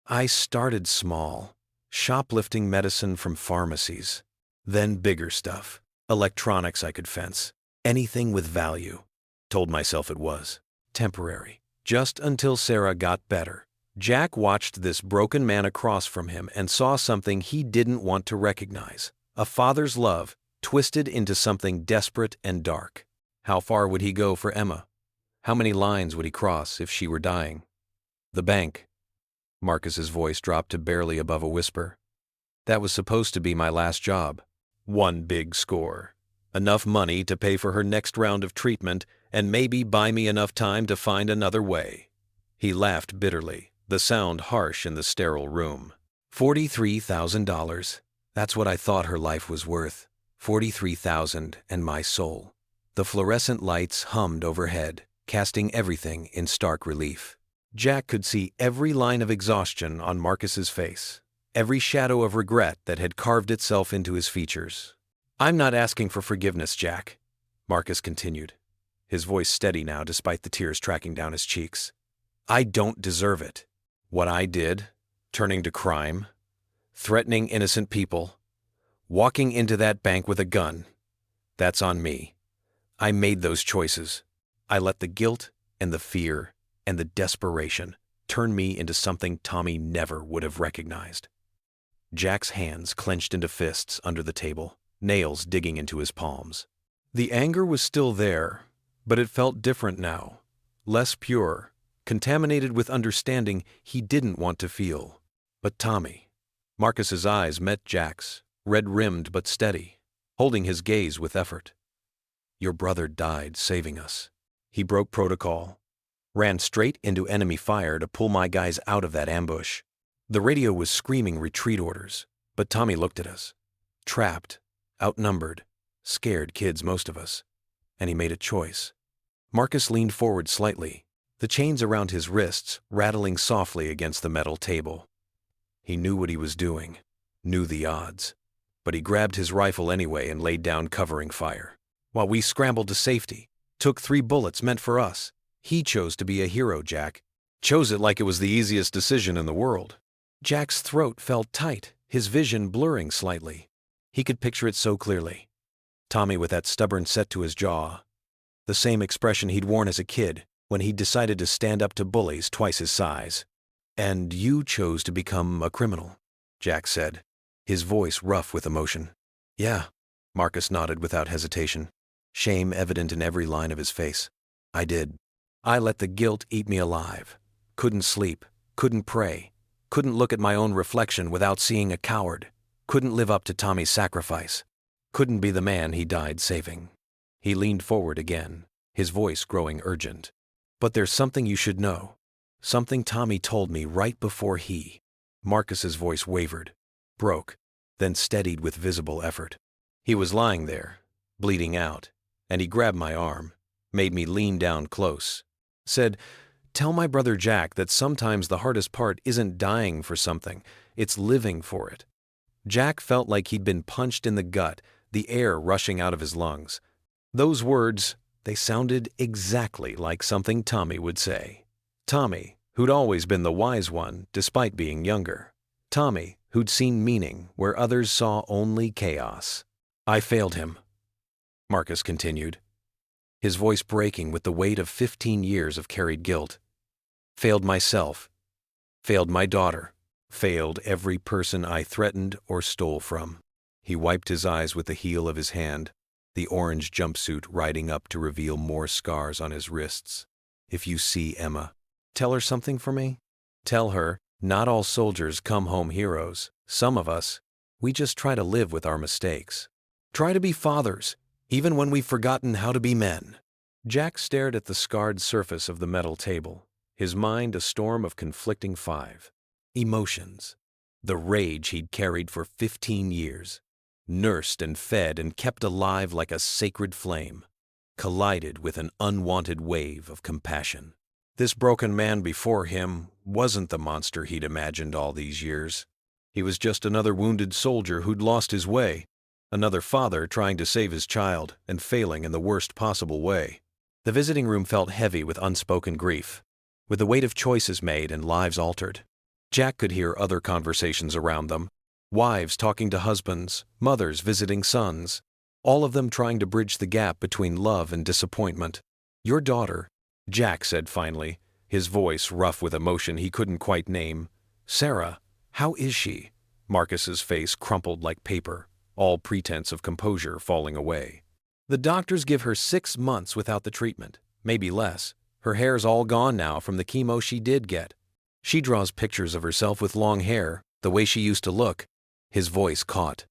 I started small, shoplifting medicine from pharmacies. Then bigger stuff, electronics I could fence, anything with value. Told myself it was temporary, just until Sarah got better. Jack watched this broken man across from him and saw something he didn't want to recognize. A father's love, twisted into something desperate and dark. How far would he go for Emma? How many lines would he cross if she were dying? The bank. Marcus's voice dropped to barely above a whisper. That was supposed to be my last job. One big score. Enough money to pay for her next round of treatment and maybe buy me enough time to find another way. He laughed bitterly, the sound harsh in the sterile room. $43,000. That's what I thought her life was worth. $43,000 and my soul. The fluorescent lights hummed overhead, casting everything in stark relief. Jack could see every line of exhaustion on Marcus's face, every shadow of regret that had carved itself into his features. I'm not asking for forgiveness, Jack, Marcus continued, his voice steady now despite the tears tracking down his cheeks. I don't deserve it. What I did, turning to crime, threatening innocent people, walking into that bank with a gun, that's on me. I made those choices. I let the guilt and the fear and the desperation turn me into something Tommy never would have recognized. Jack's hands clenched into fists under the table, nails digging into his palms. The anger was still there, but it felt different now, less pure, contaminated with understanding he didn't want to feel. But Tommy. Marcus's eyes met Jack's, red-rimmed but steady, holding his gaze with effort. Your brother died saving us. He broke protocol, ran straight into enemy fire to pull my guys out of that ambush. The radio was screaming retreat orders, but Tommy looked at us. Trapped, outnumbered, scared kids, most of us. And he made a choice. Marcus leaned forward slightly, the chains around his wrists rattling softly against the metal table. He knew what he was doing, knew the odds, but he grabbed his rifle anyway and laid down covering fire. While we scrambled to safety, took 3 bullets meant for us. He chose to be a hero, Jack. Chose it like it was the easiest decision in the world. Jack's throat felt tight, his vision blurring slightly. He could picture it so clearly. Tommy with that stubborn set to his jaw. The same expression he'd worn as a kid when he decided to stand up to bullies twice his size. And you chose to become a criminal, Jack said, his voice rough with emotion. Yeah, Marcus nodded without hesitation, shame evident in every line of his face. I did. I let the guilt eat me alive. Couldn't sleep, couldn't pray, couldn't look at my own reflection without seeing a coward, couldn't live up to Tommy's sacrifice, couldn't be the man he died saving. He leaned forward again, his voice growing urgent. But there's something you should know. Something Tommy told me right before he. Marcus's voice wavered, broke, then steadied with visible effort. He was lying there, bleeding out, and he grabbed my arm, made me lean down close, said, "Tell my brother Jack that sometimes the hardest part isn't dying for something, it's living for it." Jack felt like he'd been punched in the gut, the air rushing out of his lungs. Those words, they sounded exactly like something Tommy would say. Tommy, who'd always been the wise one despite being younger. Tommy, who'd seen meaning where others saw only chaos. I failed him, Marcus continued, his voice breaking with the weight of 15 years of carried guilt. Failed myself, failed my daughter, failed every person I threatened or stole from. He wiped his eyes with the heel of his hand, the orange jumpsuit riding up to reveal more scars on his wrists. If you see Emma, tell her something for me. Tell her Not all soldiers come home heroes. Some of us, we just try to live with our mistakes. Try to be fathers, even when we've forgotten how to be men. Jack stared at the scarred surface of the metal table, his mind a storm of conflicting emotions. The rage he'd carried for 15 years, nursed and fed and kept alive like a sacred flame, collided with an unwanted wave of compassion. This broken man before him wasn't the monster he'd imagined all these years. He was just another wounded soldier who'd lost his way, another father trying to save his child and failing in the worst possible way. The visiting room felt heavy with unspoken grief, with the weight of choices made and lives altered. Jack could hear other conversations around them, wives talking to husbands, mothers visiting sons, all of them trying to bridge the gap between love and disappointment. "Your daughter," Jack said finally, his voice rough with emotion he couldn't quite name. "Sarah, how is she?" Marcus's face crumpled like paper, all pretense of composure falling away. "The doctors give her 6 months without the treatment, maybe less. Her hair's all gone now from the chemo she did get. She draws pictures of herself with long hair, the way she used to look." His voice caught.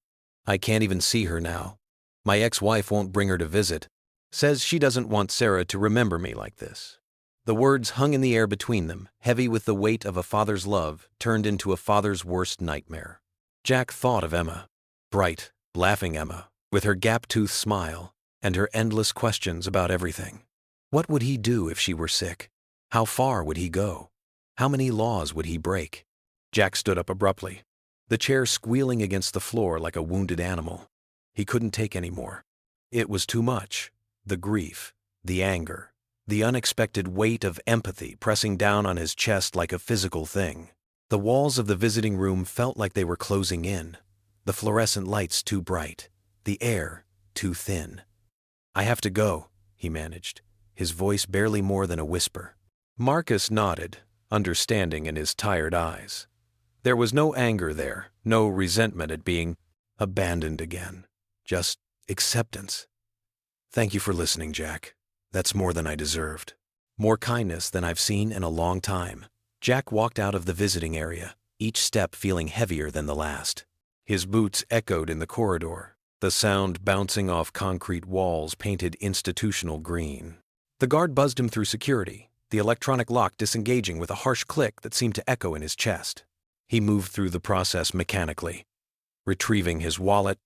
"I can't even see her now. My ex-wife won't bring her to visit. Says she doesn't want Sarah to remember me like this." The words hung in the air between them, heavy with the weight of a father's love, turned into a father's worst nightmare. Jack thought of Emma. Bright, laughing Emma, with her gap-toothed smile, and her endless questions about everything. What would he do if she were sick? How far would he go? How many laws would he break? Jack stood up abruptly, the chair squealing against the floor like a wounded animal. He couldn't take any more. It was too much. The grief, the anger, the unexpected weight of empathy pressing down on his chest like a physical thing. The walls of the visiting room felt like they were closing in, the fluorescent lights too bright, the air too thin. "I have to go," he managed, his voice barely more than a whisper. Marcus nodded, understanding in his tired eyes. There was no anger there, no resentment at being abandoned again, just acceptance. "Thank you for listening, Jack. That's more than I deserved. More kindness than I've seen in a long time." Jack walked out of the visiting area, each step feeling heavier than the last. His boots echoed in the corridor, the sound bouncing off concrete walls painted institutional green. The guard buzzed him through security, the electronic lock disengaging with a harsh click that seemed to echo in his chest. He moved through the process mechanically, retrieving his wallet,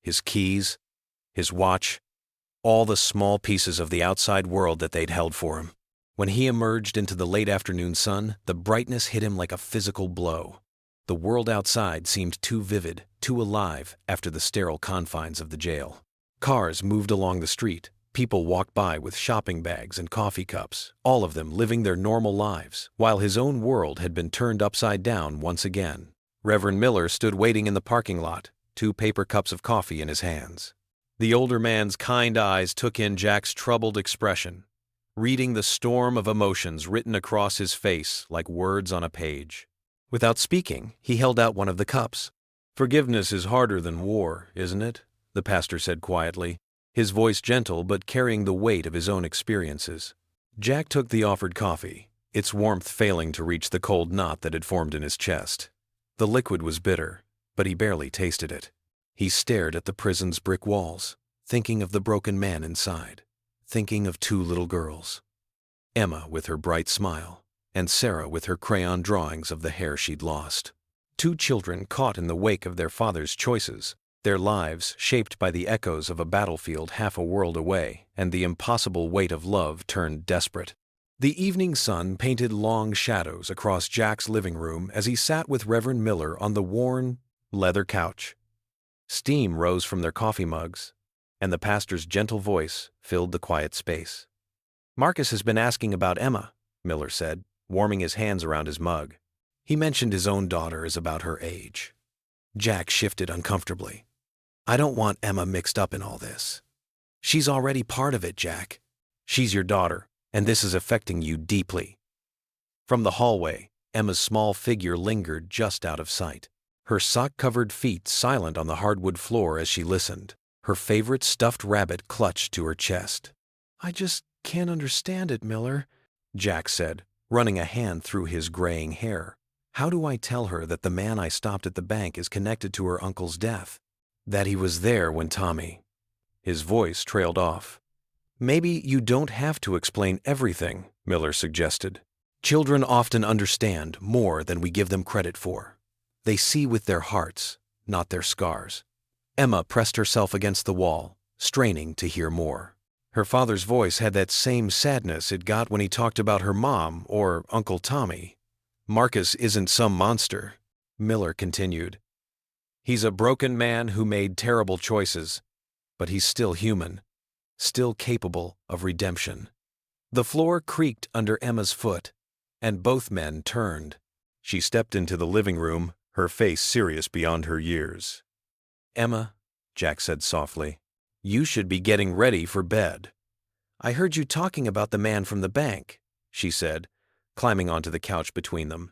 his keys, his watch, all the small pieces of the outside world that they'd held for him. When he emerged into the late afternoon sun, the brightness hit him like a physical blow. The world outside seemed too vivid, too alive after the sterile confines of the jail. Cars moved along the street. People walked by with shopping bags and coffee cups, all of them living their normal lives, while his own world had been turned upside down once again. Reverend Miller stood waiting in the parking lot, 2 paper cups of coffee in his hands. The older man's kind eyes took in Jack's troubled expression, reading the storm of emotions written across his face like words on a page. Without speaking, he held out one of the cups. "Forgiveness is harder than war, isn't it?" the pastor said quietly, his voice gentle but carrying the weight of his own experiences. Jack took the offered coffee, its warmth failing to reach the cold knot that had formed in his chest. The liquid was bitter, but he barely tasted it. He stared at the prison's brick walls, thinking of the broken man inside, thinking of 2 little girls. Emma with her bright smile, and Sarah with her crayon drawings of the hair she'd lost. 2 children caught in the wake of their father's choices, their lives shaped by the echoes of a battlefield half a world away, and the impossible weight of love turned desperate. The evening sun painted long shadows across Jack's living room as he sat with Reverend Miller on the worn, leather couch. Steam rose from their coffee mugs, and the pastor's gentle voice filled the quiet space. "Marcus has been asking about Emma," Miller said, warming his hands around his mug. He mentioned his own daughter is about her age. Jack shifted uncomfortably. "I don't want Emma mixed up in all this. She's already part of it, Jack. She's your daughter, and this is affecting you deeply." From the hallway, Emma's small figure lingered just out of sight, her sock-covered feet silent on the hardwood floor as she listened, her favorite stuffed rabbit clutched to her chest. "I just can't understand it, Miller," Jack said, running a hand through his graying hair. How do I tell her that the man I stopped at the bank is connected to her uncle's death? That he was there when Tommy... His voice trailed off. Maybe you don't have to explain everything, Miller suggested. Children often understand more than we give them credit for. They see with their hearts, not their scars. Emma pressed herself against the wall, straining to hear more. Her father's voice had that same sadness it got when he talked about her mom or Uncle Tommy. Marcus isn't some monster, Miller continued. He's a broken man who made terrible choices, but he's still human, still capable of redemption. The floor creaked under Emma's foot, and both men turned. She stepped into the living room, her face serious beyond her years. Emma, Jack said softly, you should be getting ready for bed. I heard you talking about the man from the bank, she said, climbing onto the couch between them.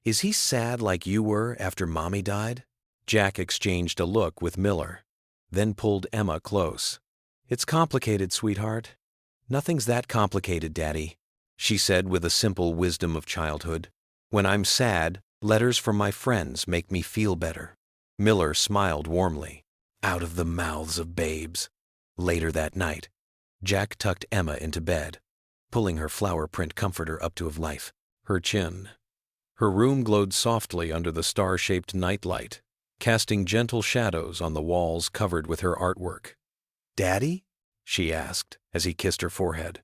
Is he sad like you were after Mommy died? Jack exchanged a look with Miller, then pulled Emma close. It's complicated, sweetheart. Nothing's that complicated, Daddy, she said with a simple wisdom of childhood. When I'm sad, letters from my friends make me feel better. Miller smiled warmly. Out of the mouths of babes. Later that night, Jack tucked Emma into bed, pulling her flower print comforter up to life, her chin. Her room glowed softly under the star-shaped nightlight, casting gentle shadows on the walls covered with her artwork. Daddy? She asked as he kissed her forehead.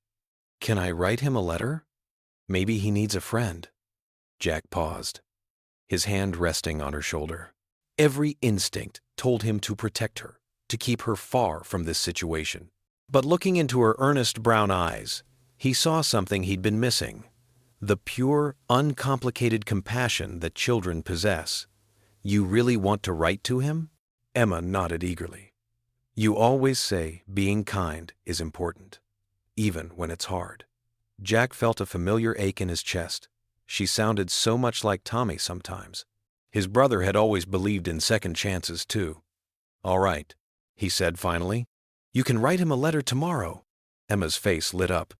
Can I write him a letter? Maybe he needs a friend. Jack paused, his hand resting on her shoulder. Every instinct told him to protect her, to keep her far from this situation. But looking into her earnest brown eyes, he saw something he'd been missing. The pure, uncomplicated compassion that children possess. You really want to write to him? Emma nodded eagerly. You always say being kind is important, even when it's hard. Jack felt a familiar ache in his chest. She sounded so much like Tommy sometimes. His brother had always believed in second chances, too. All right, he said finally. You can write him a letter tomorrow. Emma's face lit up.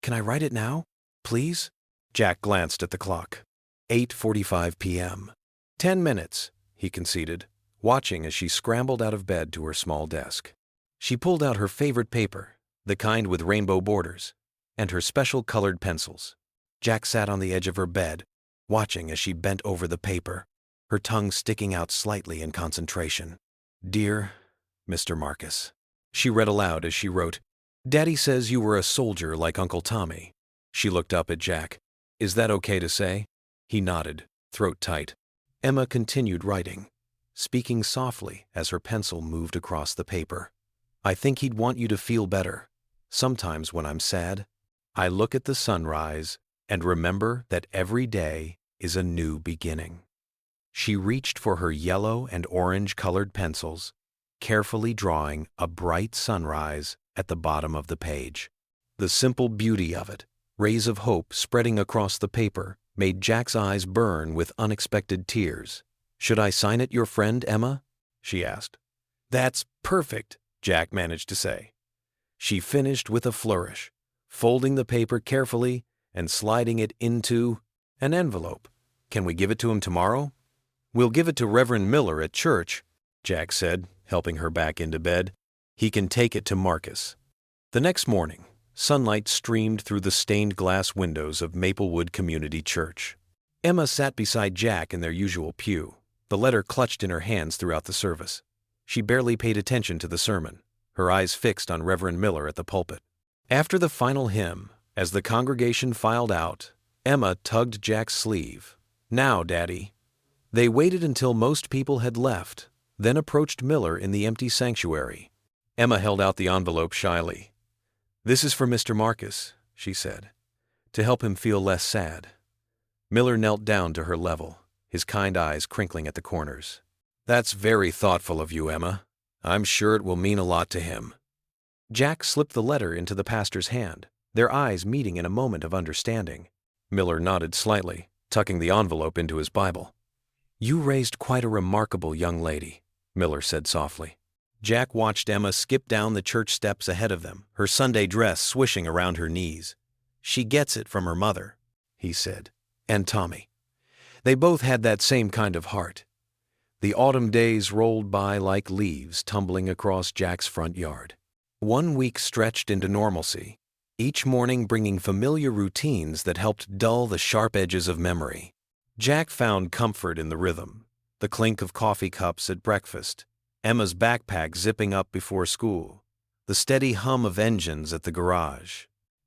Can I write it now, please? Jack glanced at the clock. 8:45 p.m. 10 minutes, he conceded, watching as she scrambled out of bed to her small desk. She pulled out her favorite paper, the kind with rainbow borders, and her special colored pencils. Jack sat on the edge of her bed, watching as she bent over the paper, her tongue sticking out slightly in concentration. Dear Mr. Marcus, she read aloud as she wrote, Daddy says you were a soldier like Uncle Tommy. She looked up at Jack. Is that okay to say? He nodded, throat tight. Emma continued writing, speaking softly as her pencil moved across the paper. I think he'd want you to feel better. Sometimes when I'm sad, I look at the sunrise and remember that every day is a new beginning. She reached for her yellow and orange-colored pencils, carefully drawing a bright sunrise at the bottom of the page. The simple beauty of it, rays of hope spreading across the paper, made Jack's eyes burn with unexpected tears. Should I sign it your friend, Emma? She asked. That's perfect, Jack managed to say. She finished with a flourish, folding the paper carefully and sliding it into an envelope. Can we give it to him tomorrow? We'll give it to Reverend Miller at church, Jack said, helping her back into bed. He can take it to Marcus. The next morning, sunlight streamed through the stained glass windows of Maplewood Community Church. Emma sat beside Jack in their usual pew, the letter clutched in her hands throughout the service. She barely paid attention to the sermon, her eyes fixed on Reverend Miller at the pulpit. After the final hymn, as the congregation filed out, Emma tugged Jack's sleeve. Now, Daddy. They waited until most people had left, then approached Miller in the empty sanctuary. Emma held out the envelope shyly. This is for Mr. Marcus, she said, to help him feel less sad. Miller knelt down to her level, his kind eyes crinkling at the corners. That's very thoughtful of you, Emma. I'm sure it will mean a lot to him. Jack slipped the letter into the pastor's hand, their eyes meeting in a moment of understanding. Miller nodded slightly, tucking the envelope into his Bible. You raised quite a remarkable young lady, Miller said softly. Jack watched Emma skip down the church steps ahead of them, her Sunday dress swishing around her knees. She gets it from her mother, he said. And Tommy. They both had that same kind of heart. The autumn days rolled by like leaves tumbling across Jack's front yard. 1 week stretched into normalcy, each morning bringing familiar routines that helped dull the sharp edges of memory. Jack found comfort in the rhythm, the clink of coffee cups at breakfast, Emma's backpack zipping up before school, the steady hum of engines at the garage.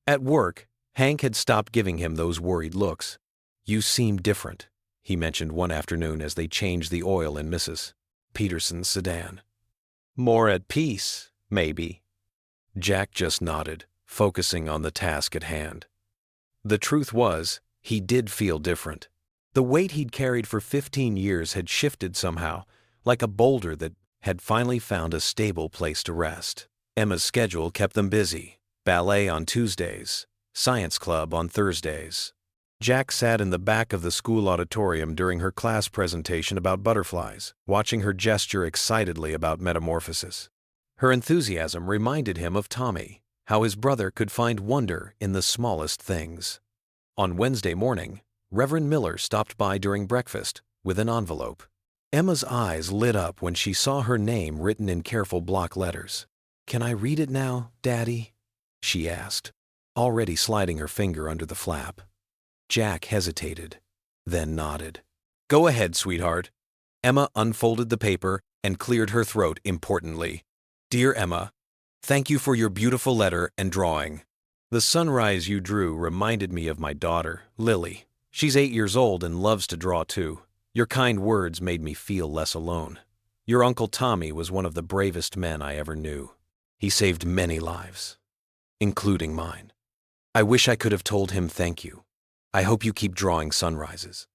At work, Hank had stopped giving him those worried looks. "You seem different," he mentioned one afternoon as they changed the oil in Mrs. Peterson's sedan. "More at peace, maybe." Jack just nodded, focusing on the task at hand. The truth was, he did feel different. The weight he'd carried for 15 years had shifted somehow, like a boulder that had finally found a stable place to rest. Emma's schedule kept them busy: ballet on Tuesdays, science club on Thursdays. Jack sat in the back of the school auditorium during her class presentation about butterflies, watching her gesture excitedly about metamorphosis. Her enthusiasm reminded him of Tommy, how his brother could find wonder in the smallest things. On Wednesday morning, Reverend Miller stopped by during breakfast with an envelope. Emma's eyes lit up when she saw her name written in careful block letters. "Can I read it now, Daddy?" she asked, already sliding her finger under the flap. Jack hesitated, then nodded. "Go ahead, sweetheart." Emma unfolded the paper and cleared her throat importantly. "Dear Emma, thank you for your beautiful letter and drawing. The sunrise you drew reminded me of my daughter, Lily. She's 8 years old and loves to draw too. Your kind words made me feel less alone. Your Uncle Tommy was one of the bravest men I ever knew. He saved many lives, including mine. I wish I could have told him thank you. I hope you keep drawing sunrises.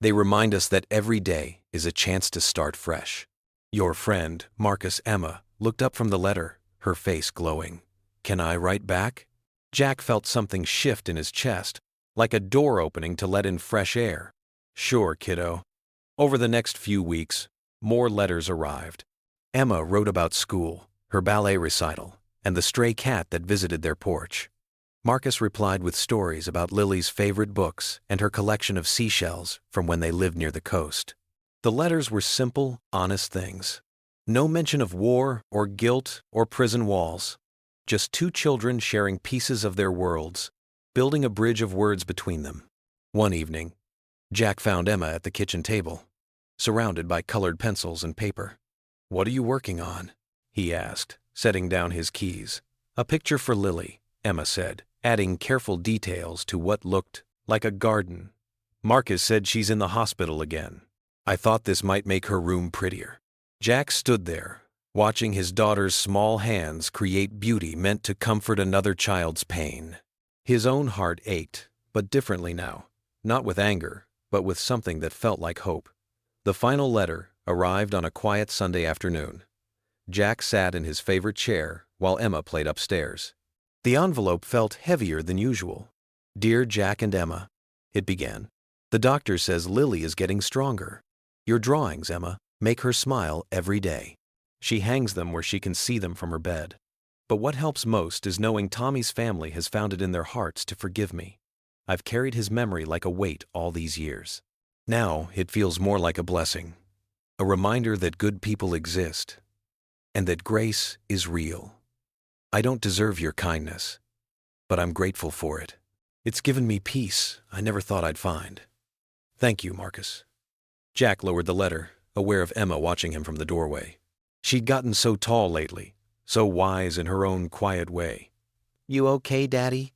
They remind us that every day is a chance to start fresh." Your friend, Marcus. Emma looked up from the letter, her face glowing. "Can I write back?" Jack felt something shift in his chest, like a door opening to let in fresh air. "Sure, kiddo." Over the next few weeks, more letters arrived. Emma wrote about school, her ballet recital, and the stray cat that visited their porch. Marcus replied with stories about Lily's favorite books and her collection of seashells from when they lived near the coast. The letters were simple, honest things. No mention of war or guilt or prison walls. Just two children sharing pieces of their worlds, building a bridge of words between them. One evening, Jack found Emma at the kitchen table, surrounded by colored pencils and paper. "What are you working on?" he asked, setting down his keys. "A picture for Lily," Emma said, adding careful details to what looked like a garden. "Marcus said she's in the hospital again. I thought this might make her room prettier." Jack stood there, watching his daughter's small hands create beauty meant to comfort another child's pain. His own heart ached, but differently now, not with anger, but with something that felt like hope. The final letter arrived on a quiet Sunday afternoon. Jack sat in his favorite chair while Emma played upstairs. The envelope felt heavier than usual. "Dear Jack and Emma," it began. "The doctor says Lily is getting stronger. Your drawings, Emma, make her smile every day. She hangs them where she can see them from her bed. But what helps most is knowing Tommy's family has found it in their hearts to forgive me. I've carried his memory like a weight all these years. Now it feels more like a blessing, a reminder that good people exist, and that grace is real. I don't deserve your kindness, but I'm grateful for it. It's given me peace I never thought I'd find. Thank you, Marcus." Jack lowered the letter, aware of Emma watching him from the doorway. She'd gotten so tall lately, so wise in her own quiet way. "You okay, Daddy?"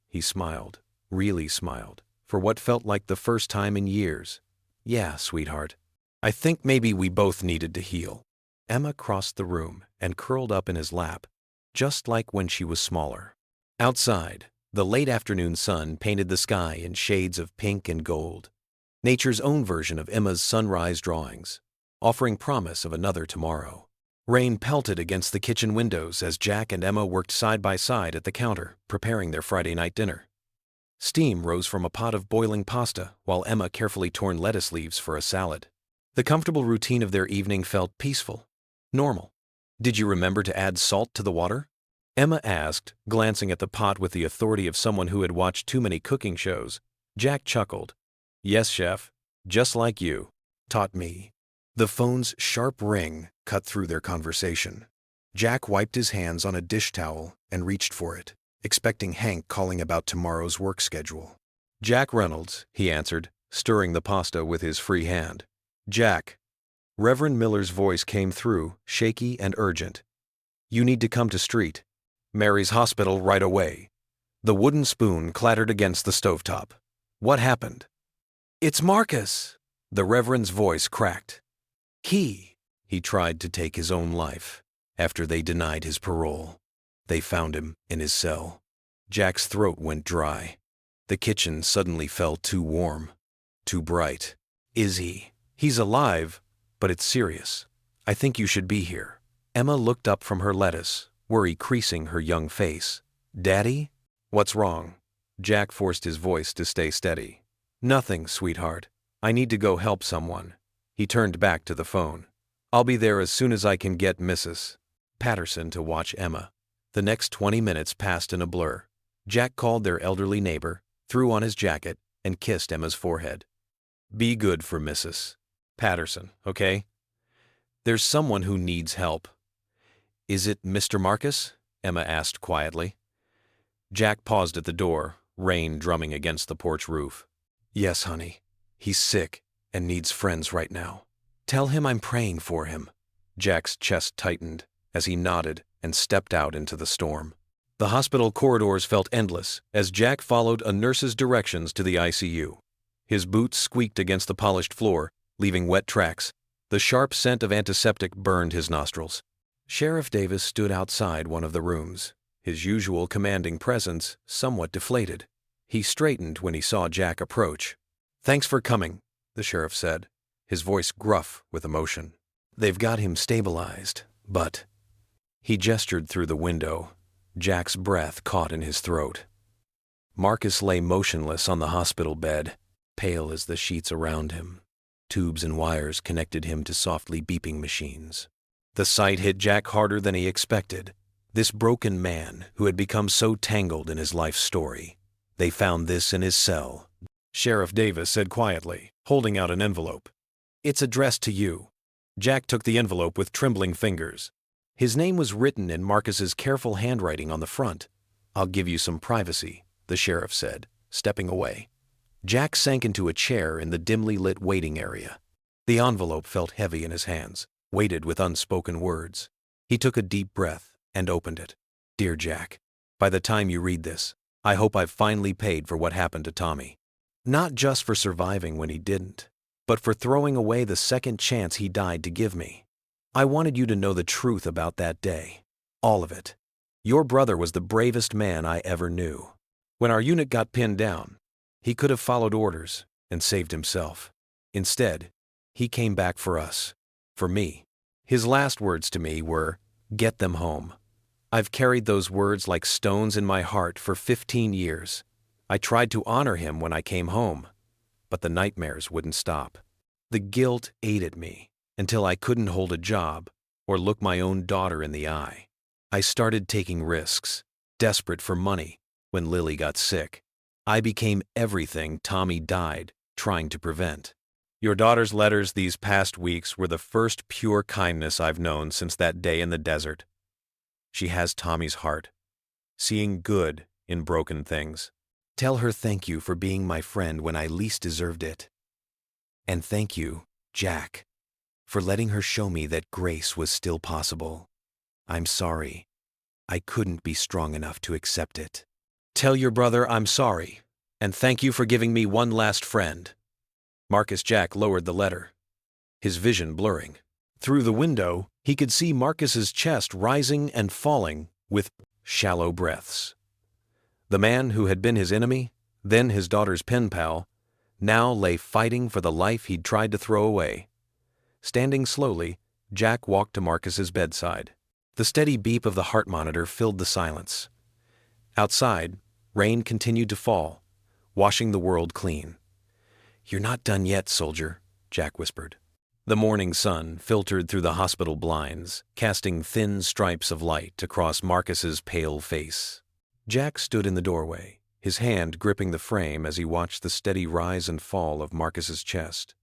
He smiled, really smiled, for what felt like the first time in years. "Yeah, sweetheart. I think maybe we both needed to heal." Emma crossed the room and curled up in his lap, just like when she was smaller. Outside, the late afternoon sun painted the sky in shades of pink and gold. Nature's own version of Emma's sunrise drawings, offering promise of another tomorrow. Rain pelted against the kitchen windows as Jack and Emma worked side by side at the counter, preparing their Friday night dinner. Steam rose from a pot of boiling pasta while Emma carefully torn lettuce leaves for a salad. The comfortable routine of their evening felt peaceful, normal. "Did you remember to add salt to the water?" Emma asked, glancing at the pot with the authority of someone who had watched too many cooking shows. Jack chuckled. "Yes, chef. Just like you. Taught me. The phone's sharp ring cut through their conversation. Jack wiped his hands on a dish towel and reached for it, expecting Hank calling about tomorrow's work schedule. Jack Reynolds, he answered, stirring the pasta with his free hand. Jack. Reverend Miller's voice came through, shaky and urgent. You need to come to street. Mary's hospital right away. The wooden spoon clattered against the stovetop. What happened? It's Marcus. The Reverend's voice cracked. He tried to take his own life after they denied his parole. They found him in his cell. Jack's throat went dry. The kitchen suddenly felt too warm, too bright. Is he? He's alive, but it's serious. I think you should be here. Emma looked up from her lettuce, worry creasing her young face. Daddy? What's wrong? Jack forced his voice to stay steady. Nothing, sweetheart. I need to go help someone. He turned back to the phone. I'll be there as soon as I can get Mrs. Patterson to watch Emma. The next 20 minutes passed in a blur. Jack called their elderly neighbor, threw on his jacket, and kissed Emma's forehead. Be good for Mrs. Patterson, okay? There's someone who needs help. Is it Mr. Marcus? Emma asked quietly. Jack paused at the door, rain drumming against the porch roof. Yes, honey. He's sick and needs friends right now. Tell him I'm praying for him. Jack's chest tightened as he nodded and stepped out into the storm. The hospital corridors felt endless as Jack followed a nurse's directions to the ICU. His boots squeaked against the polished floor, leaving wet tracks. The sharp scent of antiseptic burned his nostrils. Sheriff Davis stood outside one of the rooms, his usual commanding presence somewhat deflated. He straightened when he saw Jack approach. Thanks for coming, the sheriff said, his voice gruff with emotion. They've got him stabilized, but... He gestured through the window. Jack's breath caught in his throat. Marcus lay motionless on the hospital bed, pale as the sheets around him. Tubes and wires connected him to softly beeping machines. The sight hit Jack harder than he expected. This broken man who had become so tangled in his life story. They found this in his cell, Sheriff Davis said quietly, holding out an envelope. It's addressed to you. Jack took the envelope with trembling fingers. His name was written in Marcus's careful handwriting on the front. I'll give you some privacy, the sheriff said, stepping away. Jack sank into a chair in the dimly lit waiting area. The envelope felt heavy in his hands, weighted with unspoken words. He took a deep breath and opened it. Dear Jack, by the time you read this, I hope I've finally paid for what happened to Tommy. Not just for surviving when he didn't, but for throwing away the second chance he died to give me. I wanted you to know the truth about that day. All of it. Your brother was the bravest man I ever knew. When our unit got pinned down, he could have followed orders and saved himself. Instead, he came back for us. For me. His last words to me were, "Get them home." I've carried those words like stones in my heart for 15 years. I tried to honor him when I came home, but the nightmares wouldn't stop. The guilt ate at me until I couldn't hold a job or look my own daughter in the eye. I started taking risks, desperate for money, when Lily got sick. I became everything Tommy died trying to prevent. Your daughter's letters these past weeks were the first pure kindness I've known since that day in the desert. She has Tommy's heart, seeing good in broken things. Tell her thank you for being my friend when I least deserved it. And thank you, Jack, for letting her show me that grace was still possible. I'm sorry. I couldn't be strong enough to accept it. Tell your brother I'm sorry, and thank you for giving me one last friend. Marcus Jack lowered the letter, his vision blurring. Through the window, he could see Marcus's chest rising and falling with shallow breaths. The man who had been his enemy, then his daughter's pen pal, now lay fighting for the life he'd tried to throw away. Standing slowly, Jack walked to Marcus's bedside. The steady beep of the heart monitor filled the silence. Outside, rain continued to fall, washing the world clean. You're not done yet, soldier, Jack whispered. The morning sun filtered through the hospital blinds, casting thin stripes of light across Marcus's pale face. Jack stood in the doorway, his hand gripping the frame as he watched the steady rise and fall of Marcus's chest.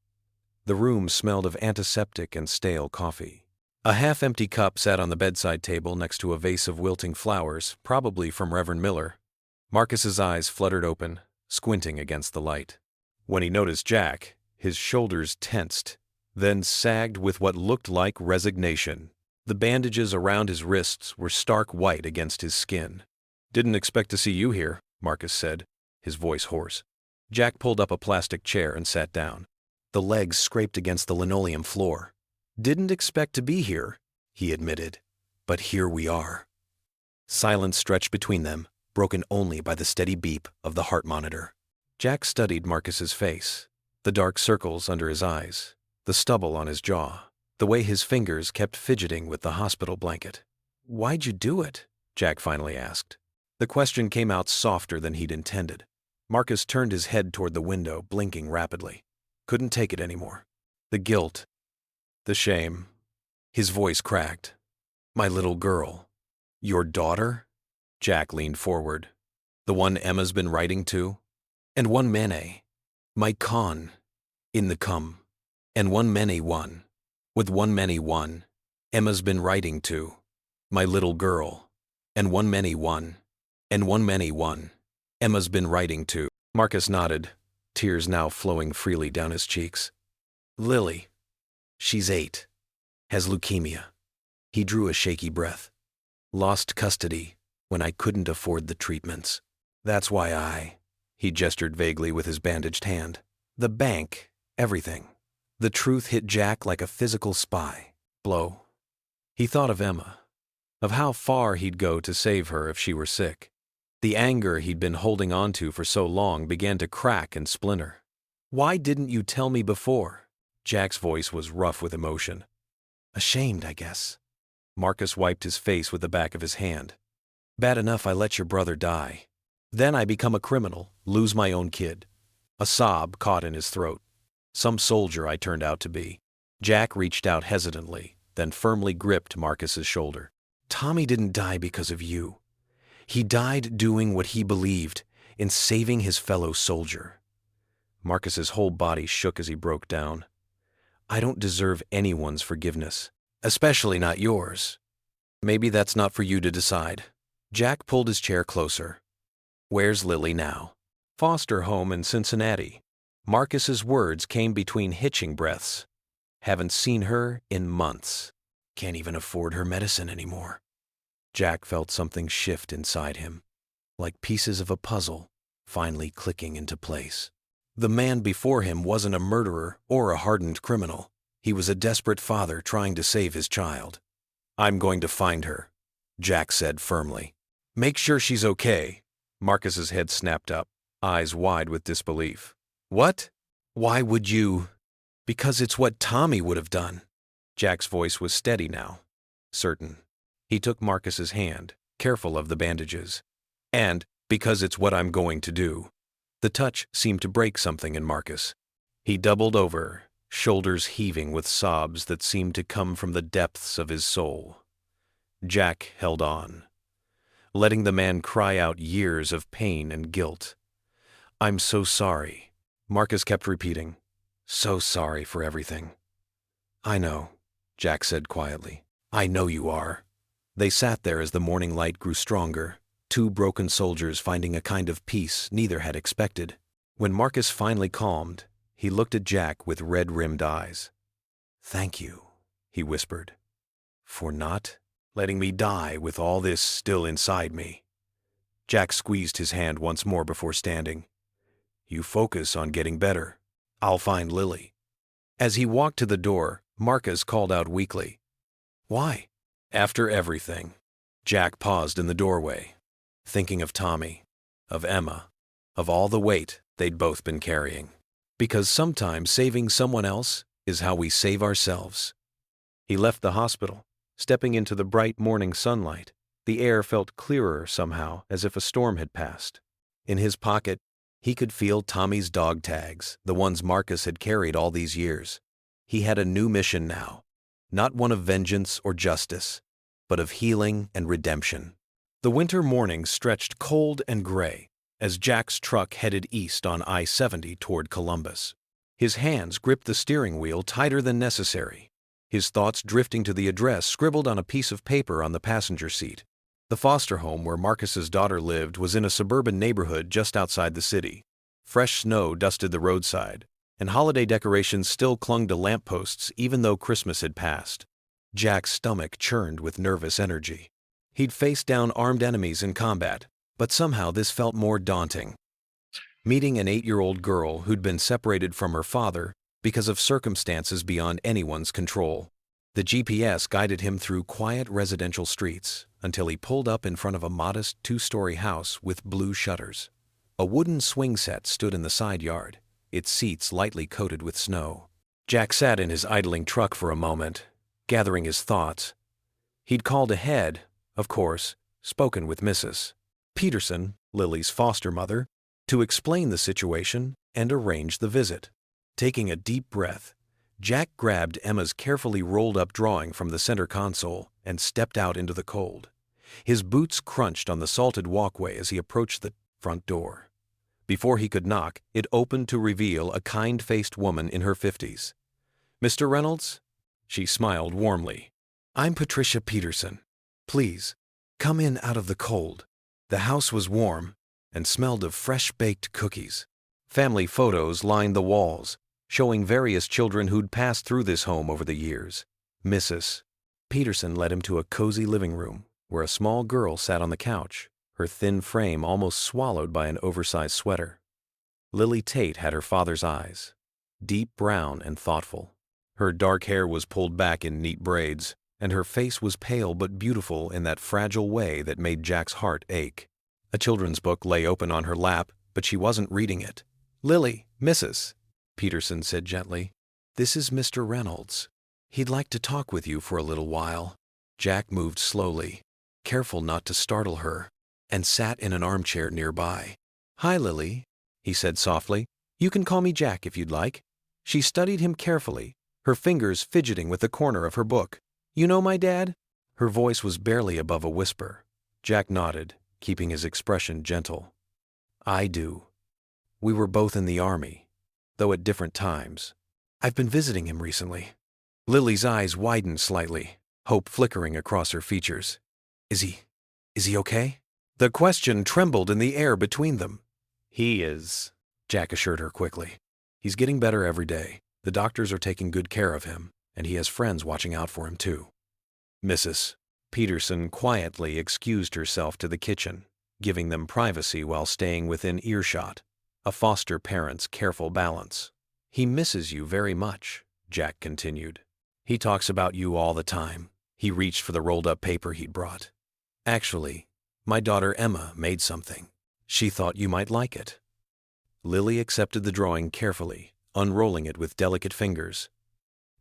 The room smelled of antiseptic and stale coffee. A half-empty cup sat on the bedside table next to a vase of wilting flowers, probably from Reverend Miller. Marcus's eyes fluttered open, squinting against the light. When he noticed Jack, his shoulders tensed, then sagged with what looked like resignation. The bandages around his wrists were stark white against his skin. "Didn't expect to see you here," Marcus said, his voice hoarse. Jack pulled up a plastic chair and sat down. The legs scraped against the linoleum floor. "Didn't expect to be here," he admitted, "but here we are." Silence stretched between them, broken only by the steady beep of the heart monitor. Jack studied Marcus's face, the dark circles under his eyes, the stubble on his jaw, the way his fingers kept fidgeting with the hospital blanket. "Why'd you do it?" Jack finally asked. The question came out softer than he'd intended. Marcus turned his head toward the window, blinking rapidly. Couldn't take it anymore. The guilt, the shame. His voice cracked. "My little girl. Your daughter?" Jack leaned forward. "The one Emma's been writing to? And one Mene. My con. In the cum. And one Mene one. With one Mene one. Emma's been writing to. My little girl. And one Mene one. And one Mene one. Emma's been writing to." Marcus nodded, tears now flowing freely down his cheeks. "Lily. She's 8. Has leukemia." He drew a shaky breath. "Lost custody when I couldn't afford the treatments. That's why He gestured vaguely with his bandaged hand. "The bank, everything." The truth hit Jack like a physical spy blow. He thought of Emma, of how far he'd go to save her if she were sick. The anger he'd been holding on to for so long began to crack and splinter. "Why didn't you tell me before?" Jack's voice was rough with emotion. "Ashamed, I guess." Marcus wiped his face with the back of his hand. "Bad enough I let your brother die. Then I become a criminal, lose my own kid." A sob caught in his throat. "Some soldier I turned out to be." Jack reached out hesitantly, then firmly gripped Marcus's shoulder. "Tommy didn't die because of you. He died doing what he believed, in saving his fellow soldier." Marcus's whole body shook as he broke down. "I don't deserve anyone's forgiveness, especially not yours." "Maybe that's not for you to decide." Jack pulled his chair closer. "Where's Lily now?" "Foster home in Cincinnati." Marcus's words came between hitching breaths. "Haven't seen her in months. Can't even afford her medicine anymore." Jack felt something shift inside him, like pieces of a puzzle finally clicking into place. The man before him wasn't a murderer or a hardened criminal. He was a desperate father trying to save his child. "I'm going to find her," Jack said firmly. "Make sure she's okay." Marcus's head snapped up, eyes wide with disbelief. "What? Why would you?" "Because it's what Tommy would have done." Jack's voice was steady now, certain. He took Marcus's hand, careful of the bandages. "And because it's what I'm going to do." The touch seemed to break something in Marcus. He doubled over, shoulders heaving with sobs that seemed to come from the depths of his soul. Jack held on, letting the man cry out years of pain and guilt. "I'm so sorry," Marcus kept repeating. "So sorry for everything." "I know," Jack said quietly. "I know you are." They sat there as the morning light grew stronger, two broken soldiers finding a kind of peace neither had expected. When Marcus finally calmed, he looked at Jack with red-rimmed eyes. "Thank you," he whispered, "for not letting me die with all this still inside me." Jack squeezed his hand once more before standing. "You focus on getting better. I'll find Lily." As he walked to the door, Marcus called out weakly, "Why?" "After everything." Jack paused in the doorway, thinking of Tommy, of Emma, of all the weight they'd both been carrying. Because sometimes saving someone else is how we save ourselves. He left the hospital, stepping into the bright morning sunlight. The air felt clearer somehow, as if a storm had passed. In his pocket, he could feel Tommy's dog tags, the ones Marcus had carried all these years. He had a new mission now, not one of vengeance or justice, but of healing and redemption. The winter morning stretched cold and gray, as Jack's truck headed east on I-70 toward Columbus. His hands gripped the steering wheel tighter than necessary, his thoughts drifting to the address scribbled on a piece of paper on the passenger seat. The foster home where Marcus's daughter lived was in a suburban neighborhood just outside the city. Fresh snow dusted the roadside, and holiday decorations still clung to lampposts even though Christmas had passed. Jack's stomach churned with nervous energy. He'd faced down armed enemies in combat, but somehow this felt more daunting. Meeting an 8-year-old girl who'd been separated from her father because of circumstances beyond anyone's control. The GPS guided him through quiet residential streets until he pulled up in front of a modest 2-story house with blue shutters. A wooden swing set stood in the side yard, its seats lightly coated with snow. Jack sat in his idling truck for a moment, gathering his thoughts. He'd called ahead, of course, spoken with Mrs. Peterson, Lily's foster mother, to explain the situation and arrange the visit. Taking a deep breath, Jack grabbed Emma's carefully rolled-up drawing from the center console and stepped out into the cold. His boots crunched on the salted walkway as he approached the front door. Before he could knock, it opened to reveal a kind-faced woman in her 50s. "Mr. Reynolds?" She smiled warmly. "I'm Patricia Peterson. Please, come in out of the cold." The house was warm and smelled of fresh-baked cookies. Family photos lined the walls, showing various children who'd passed through this home over the years. Mrs. Peterson led him to a cozy living room where a small girl sat on the couch, her thin frame almost swallowed by an oversized sweater. Lily Tate had her father's eyes, deep brown and thoughtful. Her dark hair was pulled back in neat braids, and her face was pale but beautiful in that fragile way that made Jack's heart ache. A children's book lay open on her lap, but she wasn't reading it. "Lily, Mrs. Peterson said gently, "This is Mr. Reynolds. He'd like to talk with you for a little while." Jack moved slowly, careful not to startle her, and sat in an armchair nearby. "Hi, Lily," he said softly. "You can call me Jack if you'd like." She studied him carefully, her fingers fidgeting with the corner of her book. "You know my dad?" Her voice was barely above a whisper. Jack nodded, keeping his expression gentle. "I do. We were both in the army, though at different times. I've been visiting him recently." Lily's eyes widened slightly, hope flickering across her features. Is he okay?" The question trembled in the air between them. "He is," Jack assured her quickly. "He's getting better every day. The doctors are taking good care of him, and he has friends watching out for him too." Mrs. Peterson quietly excused herself to the kitchen, giving them privacy while staying within earshot, a foster parent's careful balance. "He misses you very much," Jack continued. "He talks about you all the time." He reached for the rolled-up paper he'd brought. "Actually, my daughter Emma made something. She thought you might like it." Lily accepted the drawing carefully, unrolling it with delicate fingers.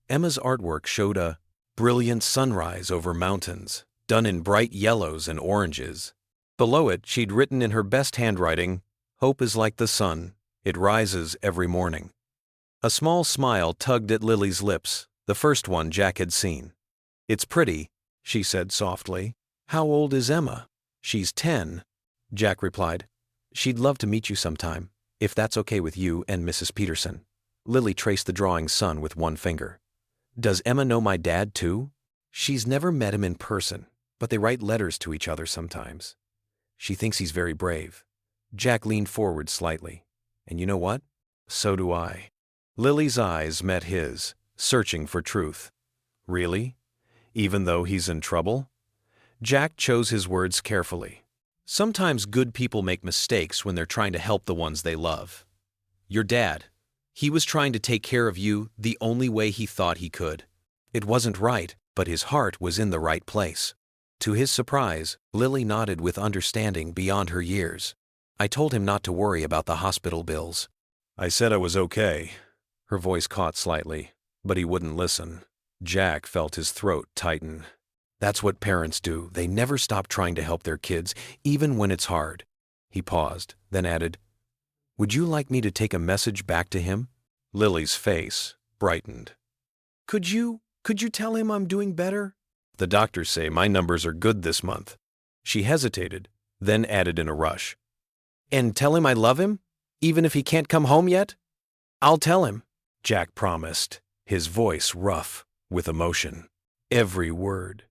Emma's artwork showed a brilliant sunrise over mountains, done in bright yellows and oranges. Below it, she'd written in her best handwriting, "Hope is like the sun. It rises every morning." A small smile tugged at Lily's lips, the first one Jack had seen. "It's pretty," she said softly. "How old is Emma?" "She's 10, Jack replied. "She'd love to meet you sometime, if that's okay with you and Mrs. Peterson." Lily traced the drawing's sun with one finger. "Does Emma know my dad, too?" "She's never met him in person, but they write letters to each other sometimes. She thinks he's very brave." Jack leaned forward slightly. "And you know what? So do I." Lily's eyes met his, searching for truth. "Really? Even though he's in trouble?" Jack chose his words carefully. "Sometimes good people make mistakes when they're trying to help the ones they love. Your dad, he was trying to take care of you the only way he thought he could. It wasn't right, but his heart was in the right place." To his surprise, Lily nodded with understanding beyond her years. "I told him not to worry about the hospital bills." "I said I was okay." Her voice caught slightly, but he wouldn't listen. Jack felt his throat tighten. That's what parents do. They never stop trying to help their kids, even when it's hard. He paused, then added, "Would you like me to take a message back to him?" Lily's face brightened. Could you tell him I'm doing better?" "The doctors say my numbers are good this month." She hesitated, then added in a rush, And tell him I love him, even if he can't come home yet? I'll tell him, Jack promised, his voice rough with emotion. Every word.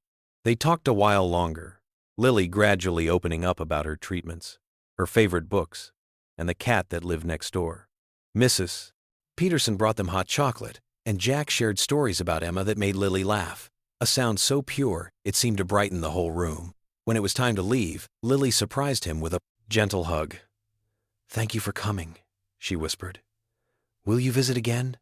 They talked a while longer, Lily gradually opening up about her treatments, her favorite books, and the cat that lived next door. Mrs. Peterson brought them hot chocolate, and Jack shared stories about Emma that made Lily laugh, a sound so pure it seemed to brighten the whole room. When it was time to leave, Lily surprised him with a gentle hug. "Thank you for coming," she whispered. "Will you visit again?"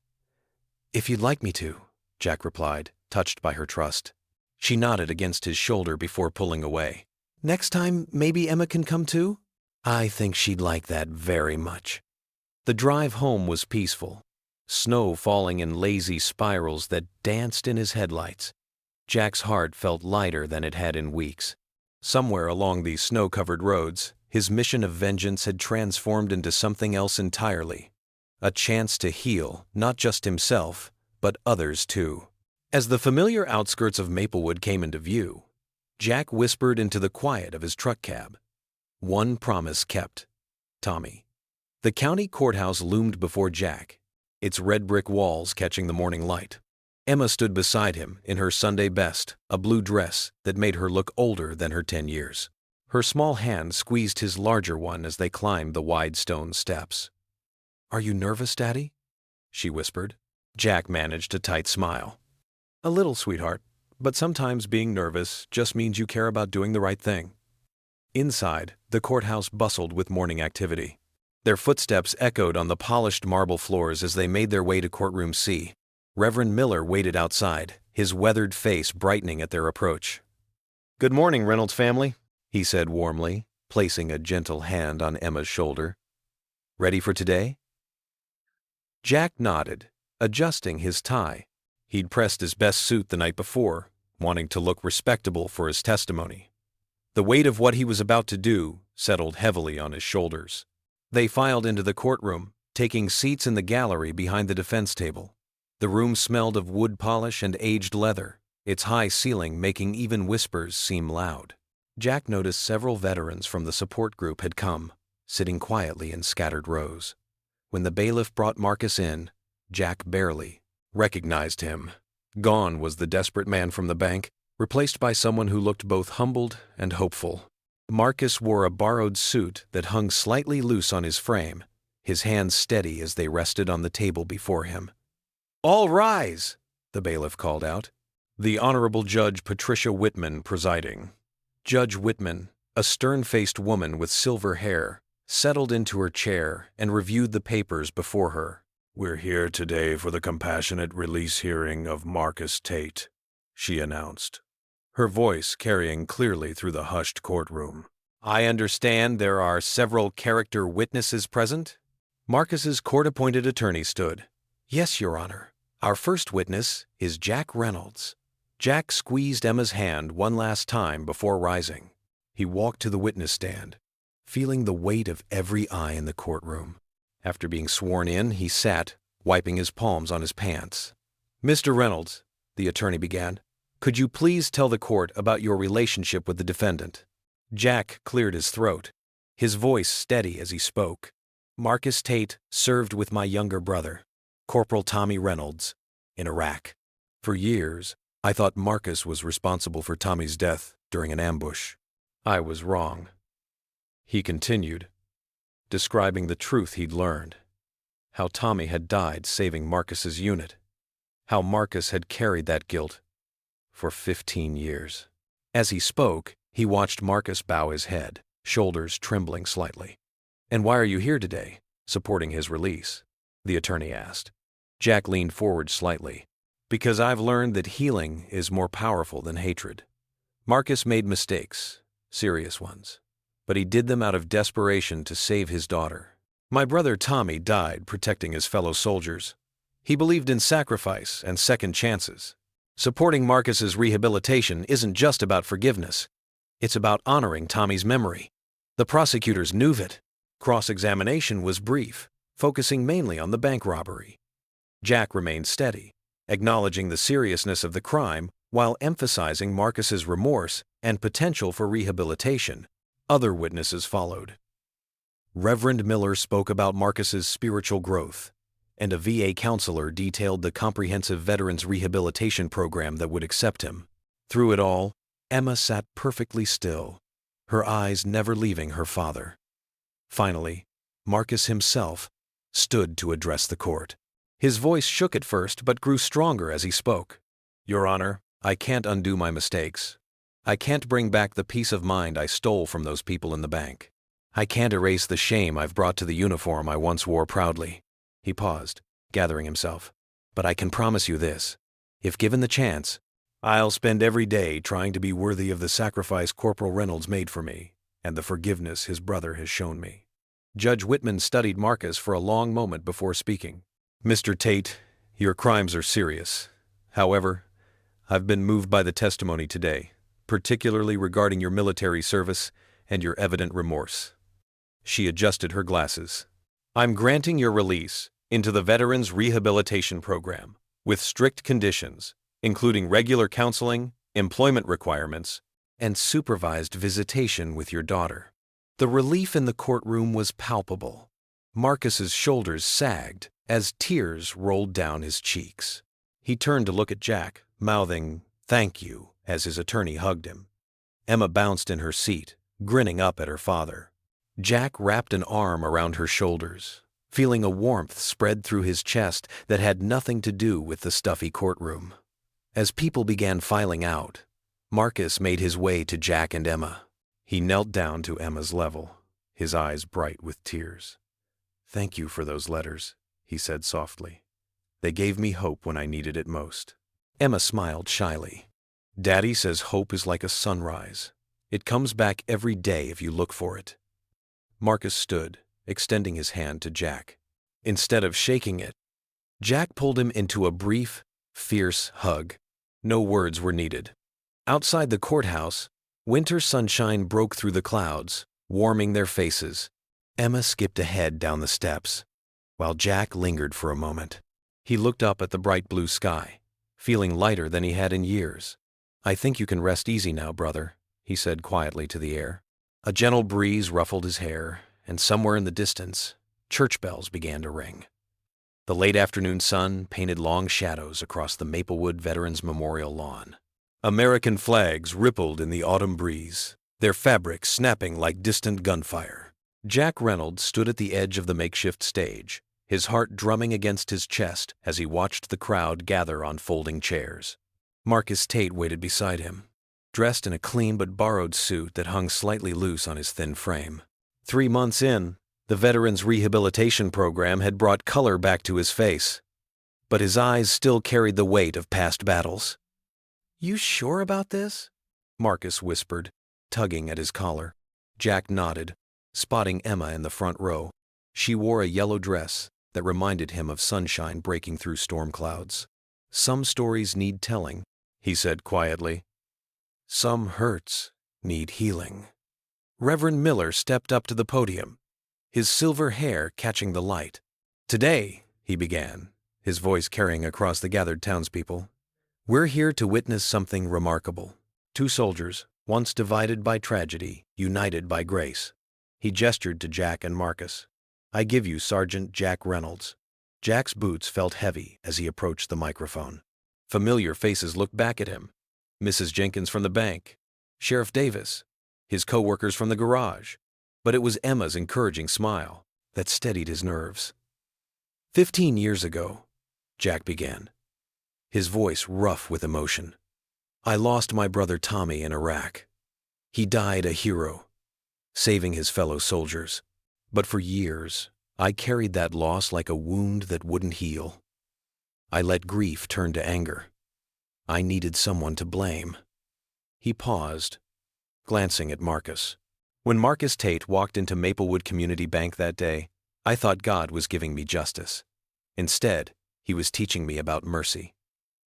"If you'd like me to," Jack replied, touched by her trust. She nodded against his shoulder before pulling away. "Next time, maybe Emma can come too?" "I think she'd like that very much." The drive home was peaceful, snow falling in lazy spirals that danced in his headlights. Jack's heart felt lighter than it had in weeks. Somewhere along these snow-covered roads, his mission of vengeance had transformed into something else entirely. A chance to heal not just himself, but others too. As the familiar outskirts of Maplewood came into view, Jack whispered into the quiet of his truck cab. One promise kept. Tommy. The county courthouse loomed before Jack, its red brick walls catching the morning light. Emma stood beside him in her Sunday best, a blue dress that made her look older than her 10 years. Her small hand squeezed his larger one as they climbed the wide stone steps. "Are you nervous, Daddy?" she whispered. Jack managed a tight smile. "A little, sweetheart, but sometimes being nervous just means you care about doing the right thing." Inside, the courthouse bustled with morning activity. Their footsteps echoed on the polished marble floors as they made their way to courtroom C. Reverend Miller waited outside, his weathered face brightening at their approach. "Good morning, Reynolds family," he said warmly, placing a gentle hand on Emma's shoulder. "Ready for today?" Jack nodded, adjusting his tie. He'd pressed his best suit the night before, wanting to look respectable for his testimony. The weight of what he was about to do settled heavily on his shoulders. They filed into the courtroom, taking seats in the gallery behind the defense table. The room smelled of wood polish and aged leather, its high ceiling making even whispers seem loud. Jack noticed several veterans from the support group had come, sitting quietly in scattered rows. When the bailiff brought Marcus in, Jack barely recognized him. Gone was the desperate man from the bank, replaced by someone who looked both humbled and hopeful. Marcus wore a borrowed suit that hung slightly loose on his frame, his hands steady as they rested on the table before him. "All rise!" the bailiff called out. The Honorable Judge Patricia Whitman presiding. Judge Whitman, a stern-faced woman with silver hair, settled into her chair and reviewed the papers before her. "We're here today for the compassionate release hearing of Marcus Tate," she announced, her voice carrying clearly through the hushed courtroom. "I understand there are several character witnesses present?" Marcus's court-appointed attorney stood. "Yes, Your Honor. Our first witness is Jack Reynolds." Jack squeezed Emma's hand one last time before rising. He walked to the witness stand, feeling the weight of every eye in the courtroom. After being sworn in, he sat, wiping his palms on his pants. "Mr. Reynolds," the attorney began, "could you please tell the court about your relationship with the defendant?" Jack cleared his throat, his voice steady as he spoke. "Marcus Tate served with my younger brother, Corporal Tommy Reynolds, in Iraq. For years, I thought Marcus was responsible for Tommy's death during an ambush. I was wrong." He continued, describing the truth he'd learned, how Tommy had died saving Marcus's unit, how Marcus had carried that guilt for 15 years. As he spoke, he watched Marcus bow his head, shoulders trembling slightly. "And why are you here today, supporting his release?" the attorney asked. Jack leaned forward slightly. "Because I've learned that healing is more powerful than hatred. Marcus made mistakes, serious ones, but he did them out of desperation to save his daughter. My brother Tommy died protecting his fellow soldiers. He believed in sacrifice and second chances. Supporting Marcus's rehabilitation isn't just about forgiveness. It's about honoring Tommy's memory. The prosecutors knew it. Cross-examination was brief, focusing mainly on the bank robbery. Jack remained steady, acknowledging the seriousness of the crime while emphasizing Marcus's remorse and potential for rehabilitation. Other witnesses followed. Reverend Miller spoke about Marcus's spiritual growth, and a VA counselor detailed the comprehensive veterans rehabilitation program that would accept him. Through it all, Emma sat perfectly still, her eyes never leaving her father. Finally, Marcus himself stood to address the court. His voice shook at first but grew stronger as he spoke. "Your Honor, I can't undo my mistakes. I can't bring back the peace of mind I stole from those people in the bank. I can't erase the shame I've brought to the uniform I once wore proudly." He paused, gathering himself. "But I can promise you this. If given the chance, I'll spend every day trying to be worthy of the sacrifice Corporal Reynolds made for me and the forgiveness his brother has shown me." Judge Whitman studied Marcus for a long moment before speaking. "Mr. Tate, your crimes are serious. However, I've been moved by the testimony today, particularly regarding your military service and your evident remorse." She adjusted her glasses. "I'm granting your release into the Veterans Rehabilitation Program with strict conditions, including regular counseling, employment requirements, and supervised visitation with your daughter." The relief in the courtroom was palpable. Marcus's shoulders sagged as tears rolled down his cheeks. He turned to look at Jack, mouthing, "Thank you," as his attorney hugged him. Emma bounced in her seat, grinning up at her father. Jack wrapped an arm around her shoulders, feeling a warmth spread through his chest that had nothing to do with the stuffy courtroom. As people began filing out, Marcus made his way to Jack and Emma. He knelt down to Emma's level, his eyes bright with tears. "Thank you for those letters," he said softly. "They gave me hope when I needed it most." Emma smiled shyly. "Daddy says hope is like a sunrise. It comes back every day if you look for it." Marcus stood, extending his hand to Jack. Instead of shaking it, Jack pulled him into a brief, fierce hug. No words were needed. Outside the courthouse, winter sunshine broke through the clouds, warming their faces. Emma skipped ahead down the steps, while Jack lingered for a moment. He looked up at the bright blue sky, feeling lighter than he had in years. "I think you can rest easy now, brother," he said quietly to the air. A gentle breeze ruffled his hair, and somewhere in the distance, church bells began to ring. The late afternoon sun painted long shadows across the Maplewood Veterans Memorial lawn. American flags rippled in the autumn breeze, their fabric snapping like distant gunfire. Jack Reynolds stood at the edge of the makeshift stage, his heart drumming against his chest as he watched the crowd gather on folding chairs. Marcus Tate waited beside him, dressed in a clean but borrowed suit that hung slightly loose on his thin frame. 3 months in, the Veterans Rehabilitation Program had brought color back to his face, but his eyes still carried the weight of past battles. "You sure about this?" Marcus whispered, tugging at his collar. Jack nodded, spotting Emma in the front row. She wore a yellow dress that reminded him of sunshine breaking through storm clouds. "Some stories need telling," he said quietly. "Some hurts need healing." Reverend Miller stepped up to the podium, his silver hair catching the light. "Today," he began, his voice carrying across the gathered townspeople, "we're here to witness something remarkable. 2 soldiers, once divided by tragedy, united by grace." He gestured to Jack and Marcus. "I give you Sergeant Jack Reynolds." Jack's boots felt heavy as he approached the microphone. Familiar faces looked back at him. Mrs. Jenkins from the bank, Sheriff Davis, his co-workers from the garage. But it was Emma's encouraging smile that steadied his nerves. 15 years ago, Jack began, his voice rough with emotion, "I lost my brother Tommy in Iraq. He died a hero, saving his fellow soldiers. But for years, I carried that loss like a wound that wouldn't heal. I let grief turn to anger. I needed someone to blame." He paused, glancing at Marcus. When Marcus Tate walked into Maplewood Community Bank that day, I thought God was giving me justice. Instead, he was teaching me about mercy.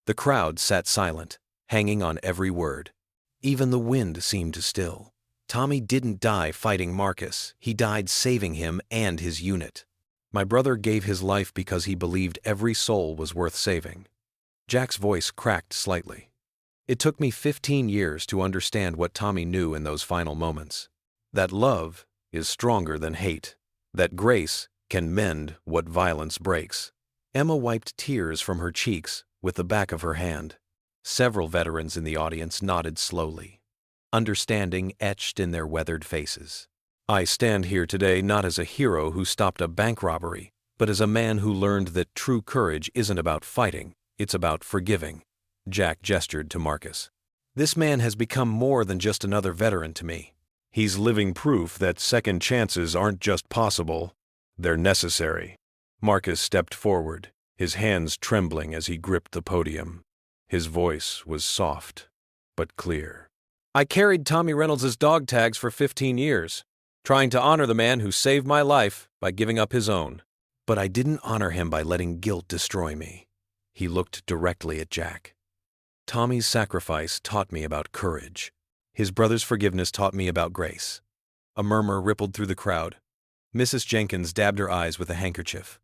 The crowd sat silent, hanging on every word. Even the wind seemed to still. Tommy didn't die fighting Marcus. He died saving him and his unit. My brother gave his life because he believed every soul was worth saving. Jack's voice cracked slightly. It took me 15 years to understand what Tommy knew in those final moments. That love is stronger than hate. that grace can mend what violence breaks. Emma wiped tears from her cheeks with the back of her hand. Several veterans in the audience nodded slowly, understanding etched in their weathered faces. I stand here today not as a hero who stopped a bank robbery, but as a man who learned that true courage isn't about fighting, it's about forgiving. Jack gestured to Marcus. This man has become more than just another veteran to me. He's living proof that second chances aren't just possible, they're necessary. Marcus stepped forward, his hands trembling as he gripped the podium. His voice was soft, but clear. I carried Tommy Reynolds' dog tags for 15 years, trying to honor the man who saved my life by giving up his own. But I didn't honor him by letting guilt destroy me. He looked directly at Jack. Tommy's sacrifice taught me about courage. His brother's forgiveness taught me about grace. A murmur rippled through the crowd. Mrs. Jenkins dabbed her eyes with a handkerchief.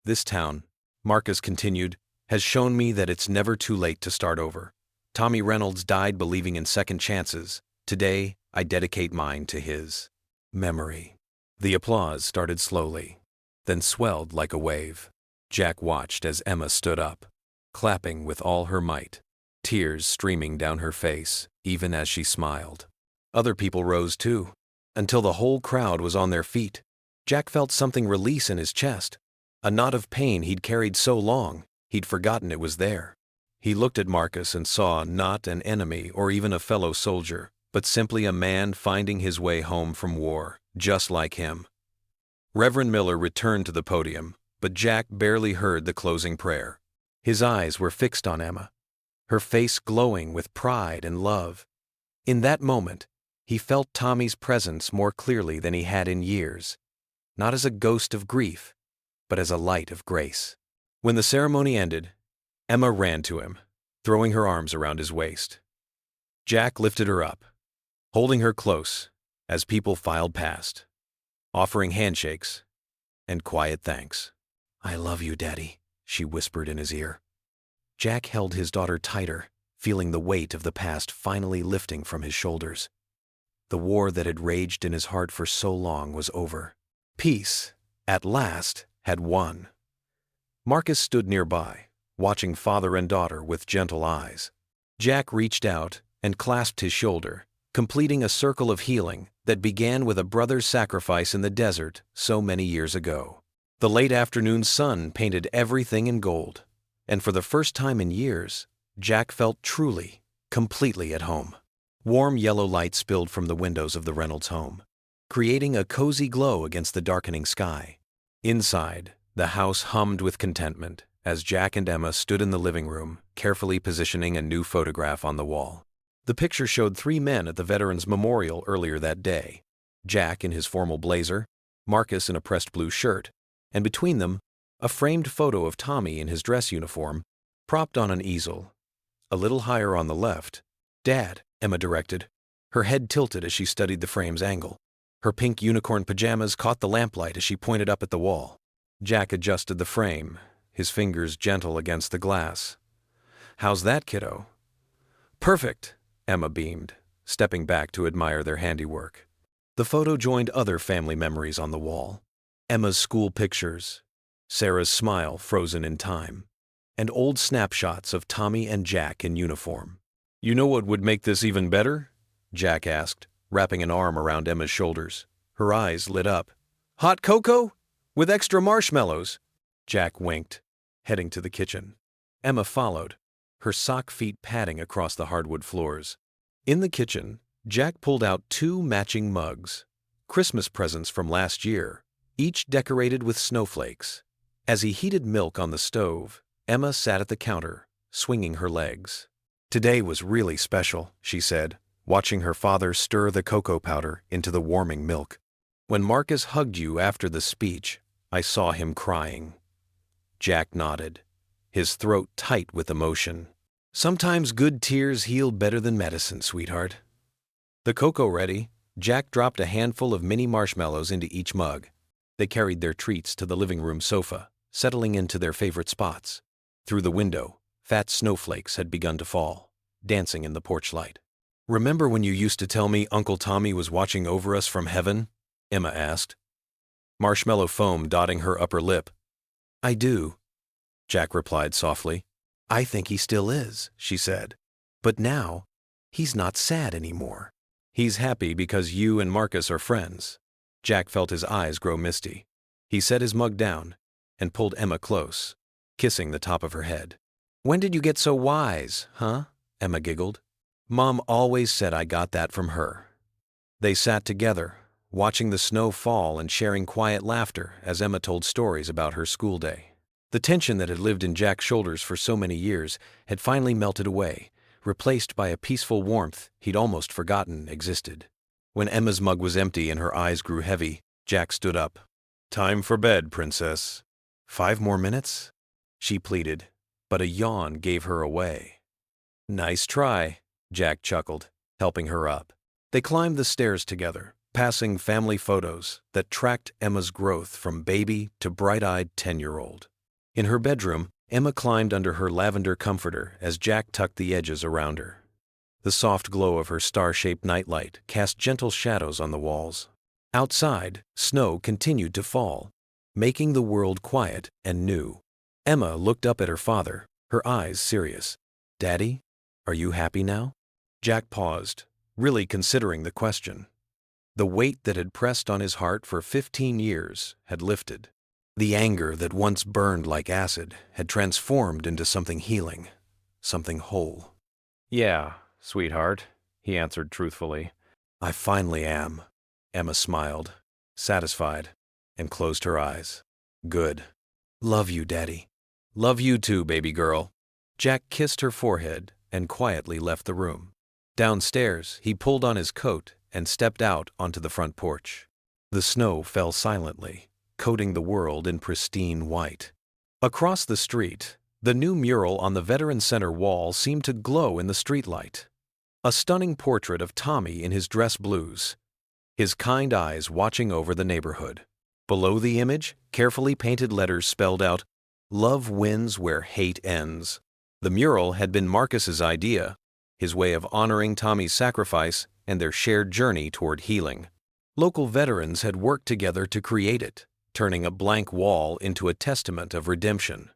This town, Marcus continued, has shown me that it's never too late to start over. Tommy Reynolds died believing in second chances. Today, I dedicate mine to his memory. The applause started slowly, then swelled like a wave. Jack watched as Emma stood up, clapping with all her might, tears streaming down her face, even as she smiled. Other people rose too, until the whole crowd was on their feet. Jack felt something release in his chest, a knot of pain he'd carried so long, he'd forgotten it was there. He looked at Marcus and saw not an enemy or even a fellow soldier, but simply a man finding his way home from war, just like him. Reverend Miller returned to the podium, but Jack barely heard the closing prayer. His eyes were fixed on Emma, her face glowing with pride and love. In that moment, he felt Tommy's presence more clearly than he had in years, not as a ghost of grief, but as a light of grace. When the ceremony ended, Emma ran to him, throwing her arms around his waist. Jack lifted her up, holding her close as people filed past, offering handshakes and quiet thanks. I love you, Daddy, she whispered in his ear. Jack held his daughter tighter, feeling the weight of the past finally lifting from his shoulders. The war that had raged in his heart for so long was over. Peace, at last, had won. Marcus stood nearby, watching father and daughter with gentle eyes. Jack reached out and clasped his shoulder, completing a circle of healing that began with a brother's sacrifice in the desert so many years ago. The late afternoon sun painted everything in gold, and for the first time in years, Jack felt truly, completely at home. Warm yellow light spilled from the windows of the Reynolds home, creating a cozy glow against the darkening sky. Inside, the house hummed with contentment as Jack and Emma stood in the living room, carefully positioning a new photograph on the wall. The picture showed 3 men at the Veterans Memorial earlier that day. Jack in his formal blazer, Marcus in a pressed blue shirt, and between them, a framed photo of Tommy in his dress uniform, propped on an easel. A little higher on the left, Dad, Emma directed, her head tilted as she studied the frame's angle. Her pink unicorn pajamas caught the lamplight as she pointed up at the wall. Jack adjusted the frame, his fingers gentle against the glass. How's that, kiddo? Perfect, Emma beamed, stepping back to admire their handiwork. The photo joined other family memories on the wall. Emma's school pictures, Sarah's smile frozen in time, and old snapshots of Tommy and Jack in uniform. You know what would make this even better? Jack asked, wrapping an arm around Emma's shoulders. Her eyes lit up. Hot cocoa? With extra marshmallows? Jack winked, heading to the kitchen. Emma followed, her sock feet padding across the hardwood floors. In the kitchen, Jack pulled out 2 matching mugs, Christmas presents from last year, each decorated with snowflakes. As he heated milk on the stove, Emma sat at the counter, swinging her legs. Today was really special, she said, watching her father stir the cocoa powder into the warming milk. When Marcus hugged you after the speech, I saw him crying. Jack nodded, his throat tight with emotion. Sometimes good tears heal better than medicine, sweetheart. The cocoa ready, Jack dropped a handful of mini marshmallows into each mug. They carried their treats to the living room sofa, settling into their favorite spots. Through the window, fat snowflakes had begun to fall, dancing in the porch light. Remember when you used to tell me Uncle Tommy was watching over us from heaven? Emma asked. marshmallow foam dotting her upper lip. "I do," Jack replied softly. "I think he still is," she said. "But now, he's not sad anymore." "He's happy because you and Marcus are friends." Jack felt his eyes grow misty. He set his mug down and pulled Emma close, kissing the top of her head. "When did you get so wise, huh?" Emma giggled. "Mom always said I got that from her." They sat together, watching the snow fall and sharing quiet laughter as Emma told stories about her school day. The tension that had lived in Jack's shoulders for so many years had finally melted away, replaced by a peaceful warmth he'd almost forgotten existed. When Emma's mug was empty and her eyes grew heavy, Jack stood up. "Time for bed, princess." "5 more minutes?" she pleaded, but a yawn gave her away. "Nice try," Jack chuckled, helping her up. They climbed the stairs together, passing family photos that tracked Emma's growth from baby to bright-eyed 10-year-old. In her bedroom, Emma climbed under her lavender comforter as Jack tucked the edges around her. The soft glow of her star-shaped nightlight cast gentle shadows on the walls. Outside, snow continued to fall, making the world quiet and new. Emma looked up at her father, her eyes serious. "Daddy, are you happy now?" Jack paused, really considering the question. The weight that had pressed on his heart for 15 years had lifted. The anger that once burned like acid had transformed into something healing, something whole. "Yeah, sweetheart," he answered truthfully. "I finally am." Emma smiled, satisfied, and closed her eyes. "Good. Love you, Daddy." "Love you too, baby girl." Jack kissed her forehead and quietly left the room. Downstairs, he pulled on his coat and stepped out onto the front porch. The snow fell silently, coating the world in pristine white. Across the street, the new mural on the Veterans Center wall seemed to glow in the streetlight. A stunning portrait of Tommy in his dress blues, his kind eyes watching over the neighborhood. Below the image, carefully painted letters spelled out, "Love wins where hate ends." The mural had been Marcus's idea, his way of honoring Tommy's sacrifice and their shared journey toward healing. Local veterans had worked together to create it, turning a blank wall into a testament of redemption.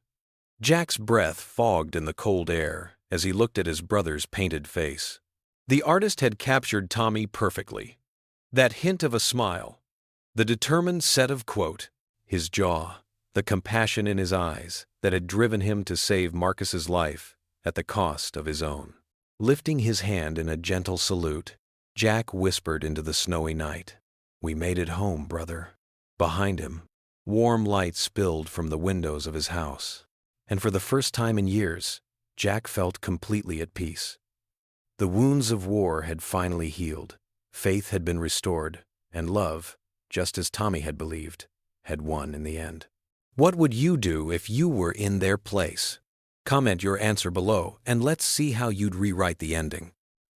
Jack's breath fogged in the cold air as he looked at his brother's painted face. The artist had captured Tommy perfectly. That hint of a smile, the determined set of quote, his jaw, the compassion in his eyes that had driven him to save Marcus's life at the cost of his own. Lifting his hand in a gentle salute, Jack whispered into the snowy night, "We made it home, brother." Behind him, warm light spilled from the windows of his house, and for the first time in years, Jack felt completely at peace. The wounds of war had finally healed, faith had been restored, and love, just as Tommy had believed, had won in the end. What would you do if you were in their place? Comment your answer below, and let's see how you'd rewrite the ending.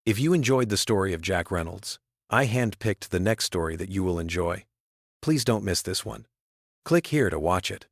If you enjoyed the story of Jack Reynolds, I handpicked the next story that you will enjoy. Please don't miss this one. Click here to watch it.